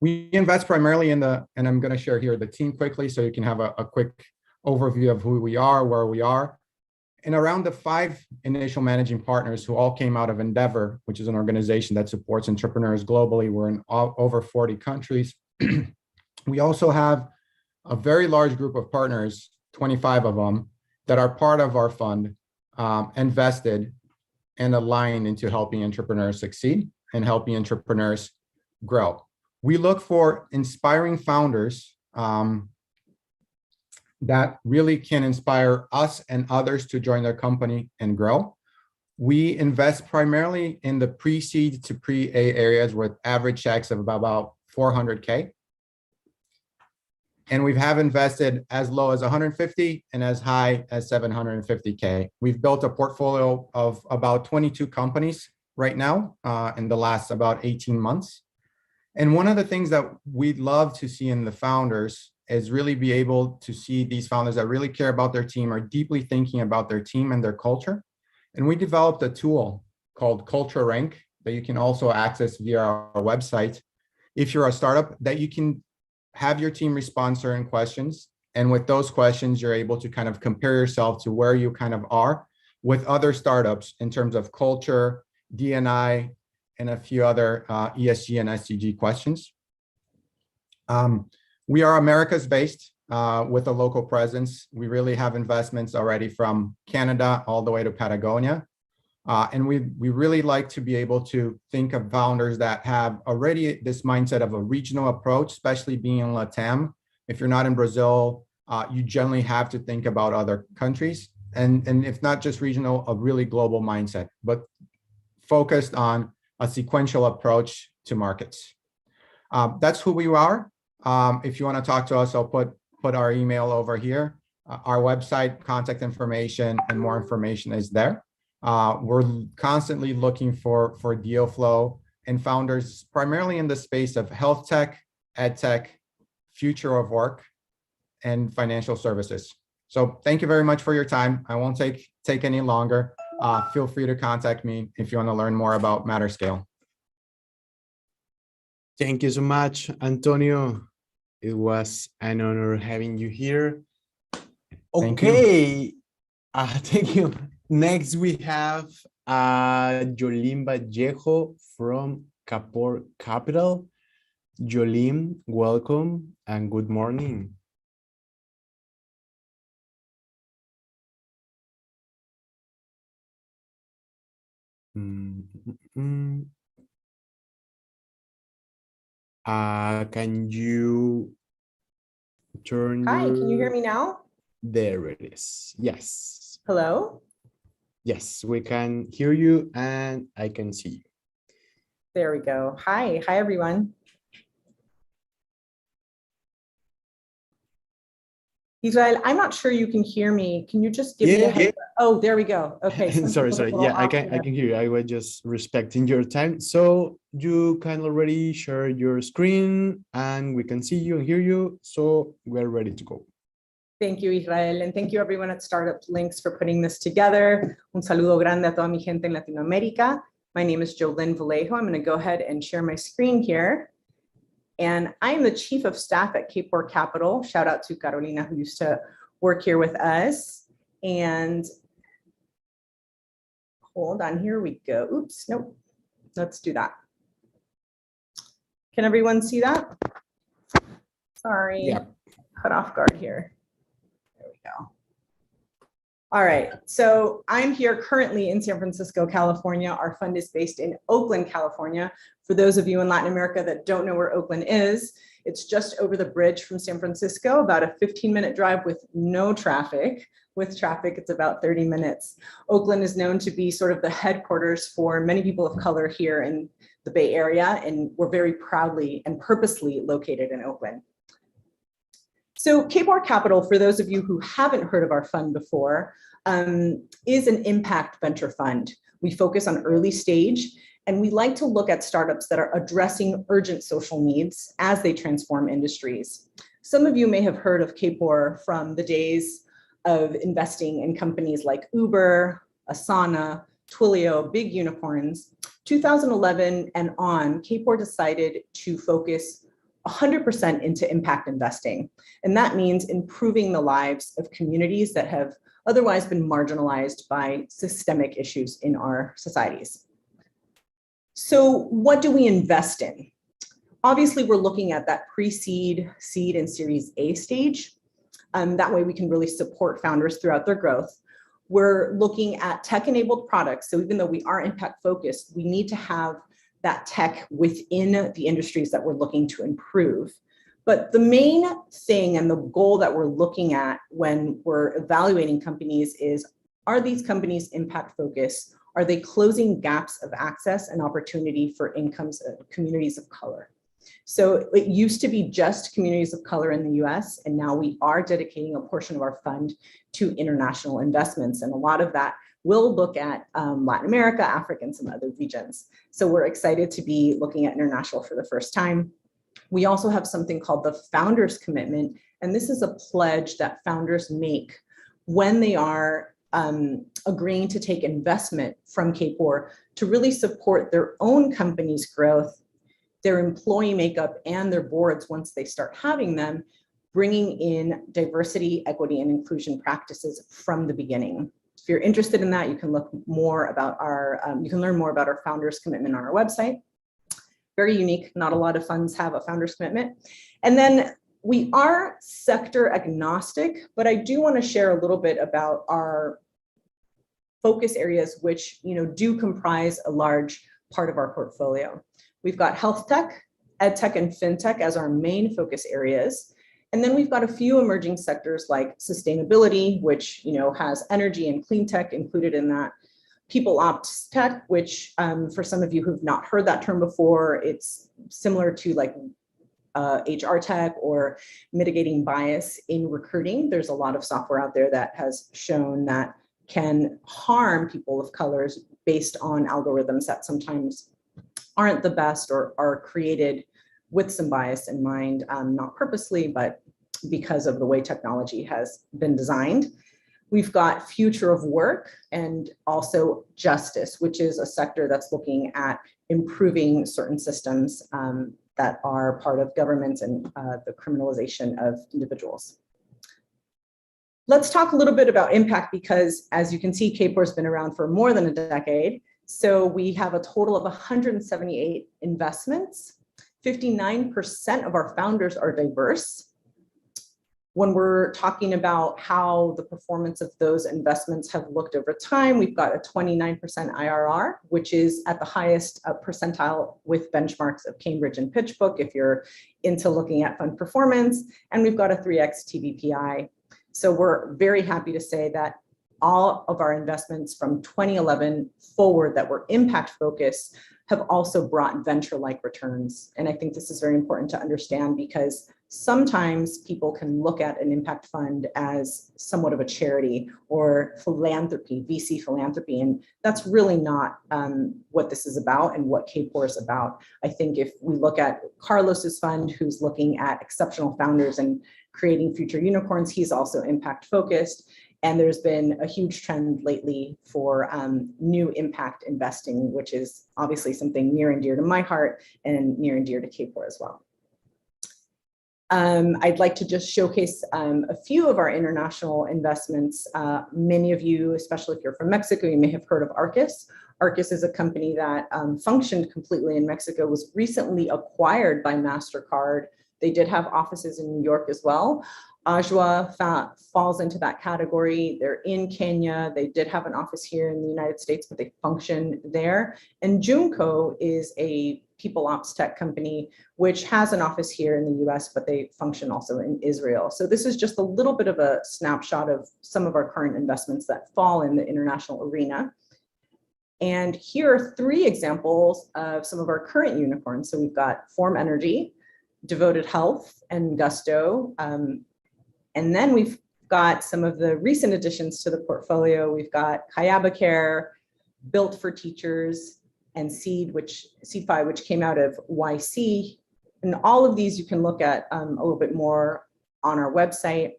We invest primarily in and I'm going to share here the team quickly so you can have a quick overview of who we are, where we are. And around the 5 initial managing partners who all came out of Endeavor, which is an organization that supports entrepreneurs globally. We're in over 40 countries. We also have a very large group of partners, 25 of them, that are part of our fund, invested and aligned into helping entrepreneurs succeed and helping entrepreneurs grow. We look for inspiring founders that really can inspire us and others to join their company and grow. We invest primarily in the pre-seed to pre-A areas with average checks of about 400K. And we have invested as low as 150 and as high as 750K. We've built a portfolio of about 22 companies right now in the last about 18 months. And one of the things that we'd love to see in the founders is really be able to see these founders that really care about their team, are deeply thinking about their team and their culture. And we developed a tool called Culture Rank that you can also access via our website. If you're a startup, that you can have your team respond certain questions. And with those questions, you're able to kind of compare yourself to where you kind of are with other startups in terms of culture, D&I, and a few other ESG and SDG questions. We are Americas based with a local presence. We really have investments already from Canada all the way to Patagonia. And we really like to be able to think of founders that have already this mindset of a regional approach, especially being in LATAM. If you're not in Brazil, you generally have to think about other countries. And if not just regional, a really global mindset, but focused on a sequential approach to markets. That's who we are. If you want to talk to us, I'll put our email over here. Our website, contact information, and more information is there. We're constantly looking for deal flow and founders, primarily in the space of health tech, ed tech, future of work, and financial services. So thank you very much for your time. I won't take any longer. Feel free to contact me if you want to learn more about MatterScale. Thank you so much, Antonio. It was an honor having you here. Okay, thank you. Next, we have Yolín Vallejo from Kapor Capital. Yolín, welcome and good morning. Can you turn Hi, can you hear me now? There it is. Yes. Hello? Yes, we can hear you and I can see you. There we go. Hi everyone. Israel, I'm not sure you can hear me. Can you just give me a heads up? Oh, there we go. Okay. Sorry. Yeah, I can hear you. I was just respecting your time. So you can already share your screen and we can see you and hear you. So we're ready to go. Thank you, Israel, and thank you everyone at Startup Links for putting this together. Un saludo grande a toda mi gente en Latinoamérica. My name is Jolyn Vallejo. I'm going to go ahead and share my screen here. And I am the Chief of Staff at Capor Capital. Shout out to Carolina, who used to work here with us. And hold on, here we go. Oops, nope. Let's do that. Can everyone see that? Sorry, Yeah. Cut off guard here. There we go. All right, so I'm here currently in San Francisco, California. Our fund is based in Oakland, California. For those of you in Latin America that don't know where Oakland is, it's just over the bridge from San Francisco, about a 15-minute drive with no traffic. With traffic, it's about 30 minutes. Oakland is known to be sort of the headquarters for many people of color here in the Bay Area, and we're very proudly and purposely located in Oakland. So Capor Capital, for those of you who haven't heard of our fund before, is an impact venture fund. We focus on early stage, and we like to look at startups that are addressing urgent social needs as they transform industries. Some of you may have heard of Capor from the days of investing in companies like Uber, Asana, Twilio, big unicorns. 2011 and on, Capor decided to focus 100% into impact investing. And that means improving the lives of communities that have otherwise been marginalized by systemic issues in our societies. So what do we invest in? Obviously, we're looking at that pre-seed, seed, and Series A stage. That way we can really support founders throughout their growth. We're looking at tech-enabled products. So even though we are impact-focused, we need to have that tech within the industries that we're looking to improve. But the main thing and the goal that we're looking at when we're evaluating companies is, are these companies impact-focused? Are they closing gaps of access and opportunity for communities of color? So it used to be just communities of color in the US, and now we are dedicating a portion of our fund to international investments. And a lot of that will look at Latin America, Africa, and some other regions. So we're excited to be looking at international for the first time. We also have something called the Founders Commitment, and this is a pledge that founders make when they are agreeing to take investment from Capor to really support their own company's growth, their employee makeup, and their boards once they start having them, bringing in diversity, equity, and inclusion practices from the beginning. If you're interested in that, you can look more about our, you can learn more about our Founders Commitment on our website. Very unique, not a lot of funds have a Founders Commitment. And then we are sector agnostic, but I do want to share a little bit about our focus areas, which do comprise a large part of our portfolio. We've got health tech, ed tech, and fintech as our main focus areas. And then we've got a few emerging sectors like sustainability, which has energy and clean tech included in that. People ops tech, which for some of you who've not heard that term before, it's similar to like HR tech or mitigating bias in recruiting. There's a lot of software out there that has shown that can harm people of colors based on algorithms that sometimes aren't the best or are created with some bias in mind, not purposely, but because of the way technology has been designed. We've got future of work and also justice, which is a sector that's looking at improving certain systems that are part of governments and the criminalization of individuals. Let's talk a little bit about impact because, as you can see, Capor's been around for more than a decade. So we have a total of 178 investments. 59% of our founders are diverse. When we're talking about how the performance of those investments have looked over time, we've got a 29% IRR, which is at the highest percentile with benchmarks of Cambridge and PitchBook if you're into looking at fund performance, and we've got a 3x TVPI. So we're very happy to say that all of our investments from 2011 forward that were impact focused have also brought venture-like returns. And I think this is very important to understand because sometimes people can look at an impact fund as somewhat of a charity or philanthropy, VC philanthropy, and that's really not what this is about and what KPOR is about. I think if we look at Carlos's fund, who's looking at exceptional founders and creating future unicorns, he's also impact focused. And there's been a huge trend lately for new impact investing, which is obviously something near and dear to my heart and near and dear to KPOR as well. I'd like to just showcase a few of our international investments. Many of you, especially if you're from Mexico, you may have heard of Arcus. Arcus is a company that functioned completely in Mexico, was recently acquired by MasterCard. They did have offices in New York as well. Ochoa falls into that category. They're in Kenya. They did have an office here in the United States, but they function there. And Junco is a people ops tech company, which has an office here in the US, but they function also in Israel. So this is just a little bit of a snapshot of some of our current investments that fall in the international arena. And here are 3 examples of some of our current unicorns. So we've got Form Energy, Devoted Health, and Gusto. And then we've got some of the recent additions to the portfolio. We've got Kayaba Care, Built for Teachers, and Seed5, which came out of YC. And all of these you can look at a little bit more on our website.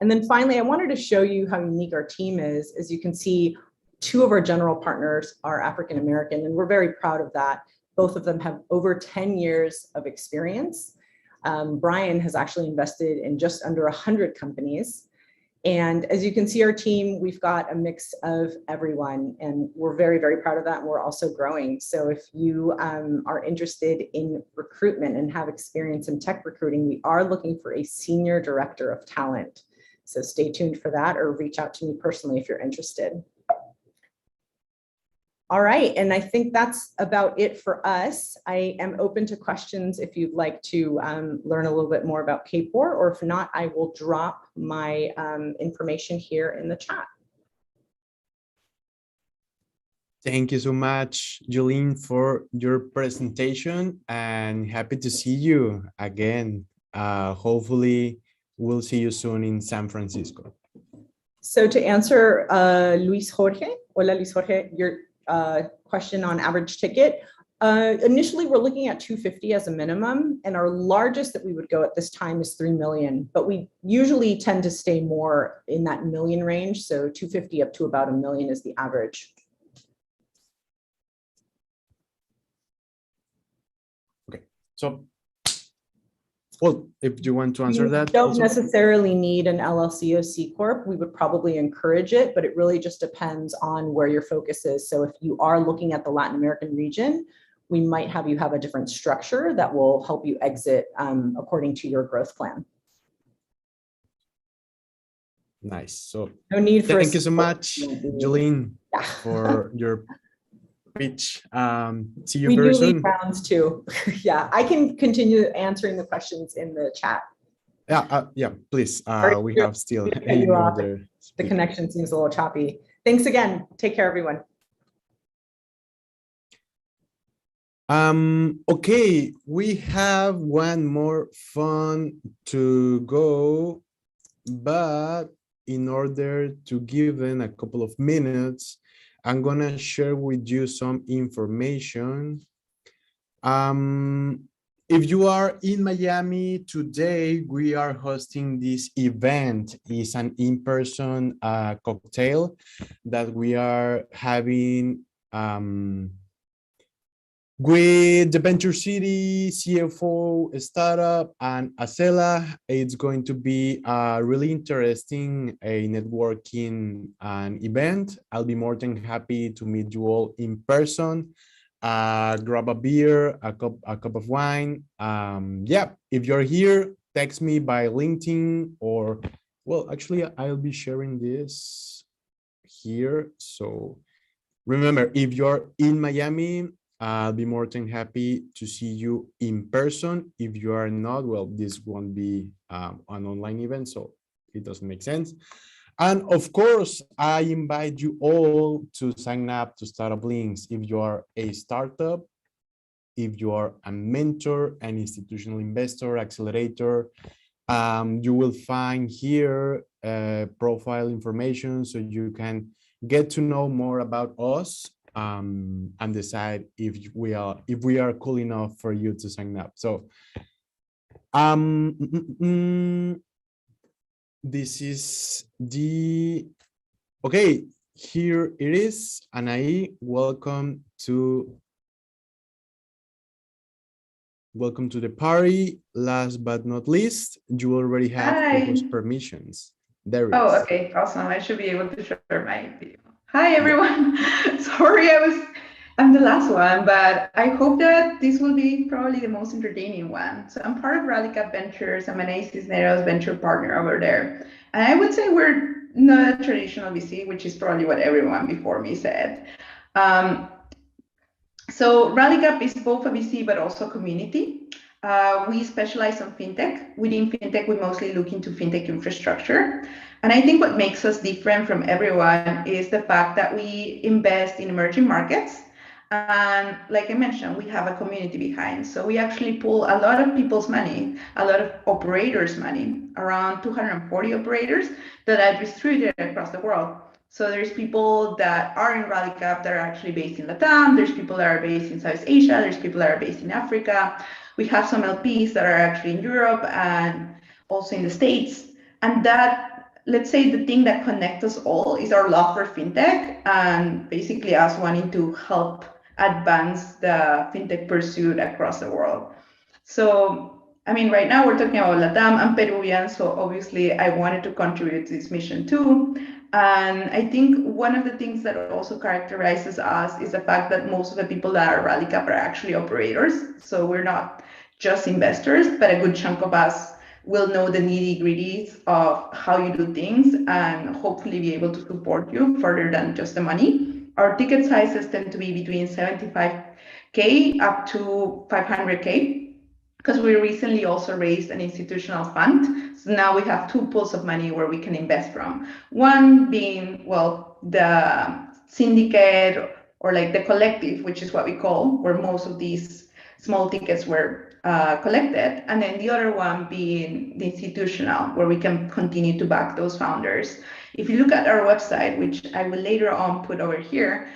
And then finally, I wanted to show you how unique our team is. As you can see, 2 of our general partners are African American, and we're very proud of that. Both of them have over 10 years of experience. Brian has actually invested in just under 100 companies. And as you can see, our team, we've got a mix of everyone, and we're very, very proud of that. And we're also growing. So if you are interested in recruitment and have experience in tech recruiting, we are looking for a senior director of talent. So stay tuned for that, or reach out to me personally if you're interested. All right, and I think that's about it for us. I am open to questions if you'd like to learn a little bit more about KPOR, or if not, I will drop my information here in the chat. Thank you so much, Jolene, for your presentation, and happy to see you again. Hopefully, we'll see you soon in San Francisco. So to answer Luis Jorge, hola Luis Jorge, your question on average ticket. Initially, we're looking at 250 as a minimum, and our largest that we would go at this time is 3 million, but we usually tend to stay more in that million range. So 250 up to about $1 million is the average. Okay, so, well, if you want to answer that. You don't necessarily need an LLC or C Corp. We would probably encourage it, but it really just depends on where your focus is. So if you are looking at the Latin American region, we might have you have a different structure that will help you exit according to your growth plan. Nice. So no need for thank you so much, Jolene, for your pitch. See you very soon. We do lead rounds too. Yeah, I can continue answering the questions in the chat. Yeah, please. We have still the connection seems a little choppy. Thanks again. Take care, everyone. Okay, we have one more fund to go, but in order to give them a couple of minutes, I'm gonna share with you some information. If you are in Miami today, we are hosting this event. It's an in-person cocktail that we are having with the Venture City, CFO, Startup, and Acela. It's going to be really interesting, a networking event. I'll be more than happy to meet you all in person. Grab a beer, a cup of wine. Yeah, if you're here, text me by LinkedIn, or, well, actually, I'll be sharing this here. So remember, if you're in Miami, I'll be more than happy to see you in person. If you are not, well, this won't be an online event, so it doesn't make sense. And of course, I invite you all to sign up to Startup Links. If you are a startup, if you are a mentor, an institutional investor, accelerator, you will find here profile information so you can get to know more about us and decide if we are cool enough for you to sign up. So this is the okay. Here it is, Anaí. Welcome to the party. Last but not least, you already have co-host permissions. There it is. Oh, okay, awesome. I should be able to share my video. Hi, everyone. Sorry, I'm the last one, but I hope that this will be probably the most entertaining one. So I'm part of Rally Ventures. I'm an A Cisneros venture partner over there. And I would say we're not a traditional VC, which is probably what everyone before me said. So Rally is both a VC, but also a community. We specialize on fintech. Within fintech, we mostly look into fintech infrastructure. And I think what makes us different from everyone is the fact that we invest in emerging markets. And like I mentioned, we have a community behind. So we actually pull a lot of people's money, a lot of operators' money, around 240 operators that are distributed across the world. So there's people that are in Rally that are actually based in LATAM. There's people that are based in Southeast Asia. There's people that are based in Africa. We have some LPs that are actually in Europe and also in the States. And that, let's say, the thing that connects us all is our love for fintech and basically us wanting to help advance the fintech pursuit across the world. So, I mean, right now we're talking about LATAM. I'm Peruvian, so obviously I wanted to contribute to this mission too. And I think one of the things that also characterizes us is the fact that most of the people that are Rally Cap are actually operators. So we're not just investors, but a good chunk of us will know the nitty-gritties of how you do things and hopefully be able to support you further than just the money. Our ticket sizes tend to be between 75K up to 500K. Because we recently also raised an institutional fund. So now we have two pools of money where we can invest from. One being, well, the syndicate or like the collective, which is what we call, where most of these small tickets were collected. And then the other one being the institutional, where we can continue to back those founders. If you look at our website, which I will later on put over here,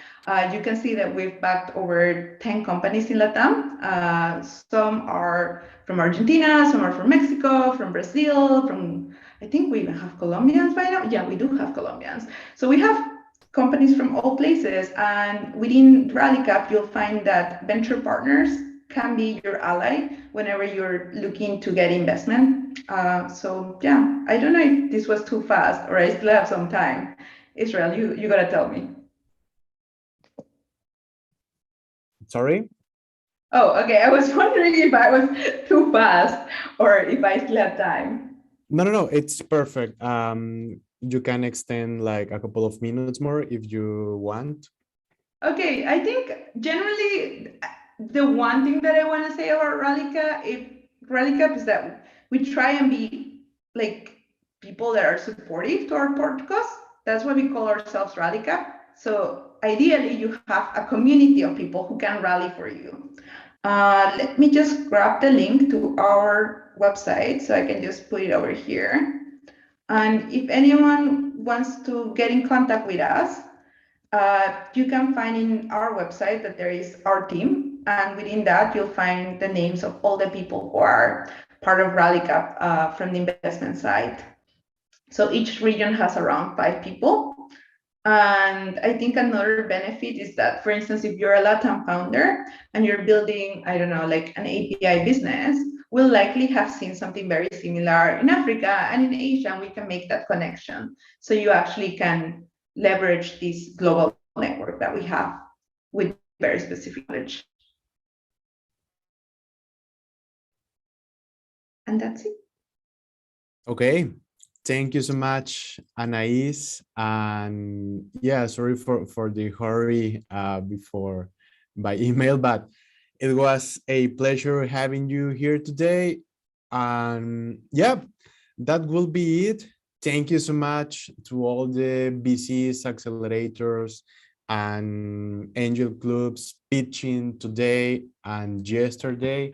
you can see that we've backed over 10 companies in LATAM. Some are from Argentina, some are from Mexico, from Brazil, from, I think we even have Colombians by now. Yeah, we do have Colombians. So we have companies from all places. And within Rally Cap, you'll find that venture partners can be your ally whenever you're looking to get investment. So yeah, I don't know if this was too fast or I still have some time. Israel, you gotta tell me. Sorry? Oh, okay. I was wondering if I was too fast or if I still have time. No. It's perfect. You can extend like a couple of minutes more if you want. Okay. I think generally the one thing that I want to say about Rally Cap is that we try and be like people that are supportive to our podcast. That's why we call ourselves Rally Cap. So ideally, you have a community of people who can rally for you. Let me just grab the link to our website so I can just put it over here. And if anyone wants to get in contact with us, you can find in our website that there is our team. And within that, you'll find the names of all the people who are part of Rally Cap from the investment side. So each region has around 5 people. And I think another benefit is that, for instance, if you're a LATAM founder and you're building, I don't know, like an API business, we'll likely have seen something very similar in Africa and in Asia, and we can make that connection. So you actually can leverage this global network that we have with very specific knowledge. And that's it. Okay. Thank you so much, Anais. And yeah, sorry for the hurry before by email, but it was a pleasure having you here today. And yeah, that will be it. Thank you so much to all the VCs, accelerators, and angel clubs pitching today and yesterday.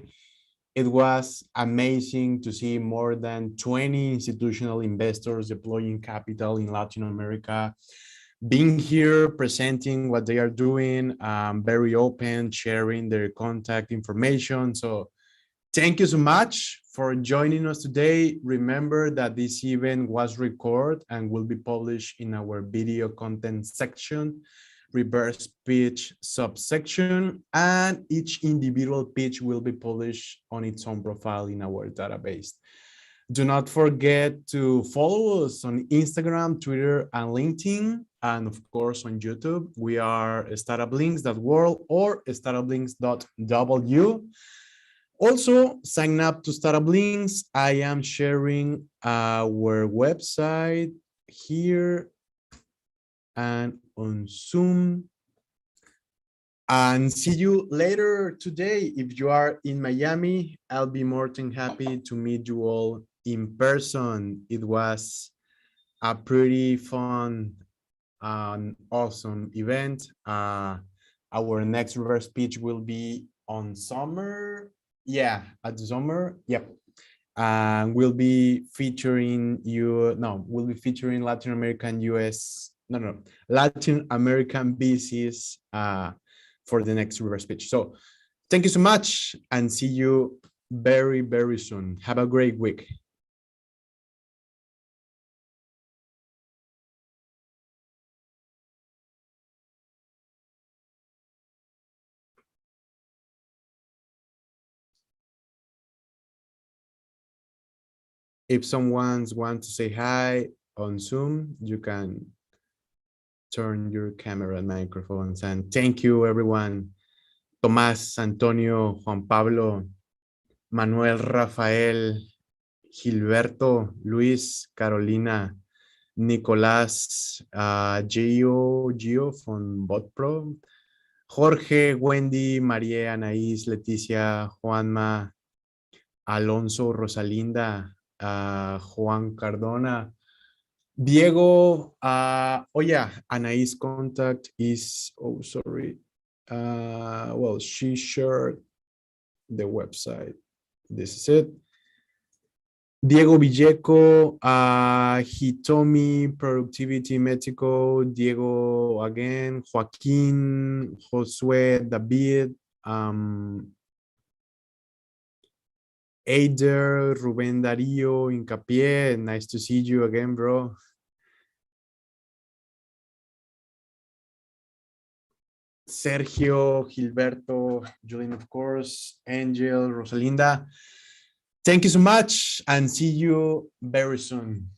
It was amazing to see more than 20 institutional investors deploying capital in Latin America, being here, presenting what they are doing, very open, sharing their contact information. So thank you so much for joining us today. Remember that this event was recorded and will be published in our video content section, reverse pitch subsection, and each individual pitch will be published on its own profile in our database. Do not forget to follow us on Instagram, Twitter, and LinkedIn, and of course on YouTube. We are startuplinks.world or startuplinks.w. Also, sign up to Startup Links. I am sharing our website here and on Zoom. And see you later today. If you are in Miami, I'll be more than happy to meet you all in person. It was a pretty fun and awesome event. Our next reverse pitch will be on summer. Yeah, at the summer. Yep. And we'll be featuring we'll be featuring Latin American Latin American VCs for the next reverse pitch. So thank you so much and see you very, very soon. Have a great week. If someone wants to say hi on Zoom, you can turn your camera and microphones. And thank you, everyone. Tomás, Antonio, Juan Pablo, Manuel, Rafael, Gilberto, Luis, Carolina, Nicolás, Gio from BotPro, Jorge, Wendy, María, Anaís, Leticia, Juanma, Alonso, Rosalinda, Juan Cardona, Diego, oh yeah, Anaís contact is, oh, sorry. Well, she shared the website. This is it. Diego Villeco, Hitomi, Productivity Mexico, Diego again, Joaquín, Josué, David, Eider, Rubén Darío, Hincapié, nice to see you again, bro. Sergio, Gilberto, Julian, of course, Angel, Rosalinda. Thank you so much and see you very soon.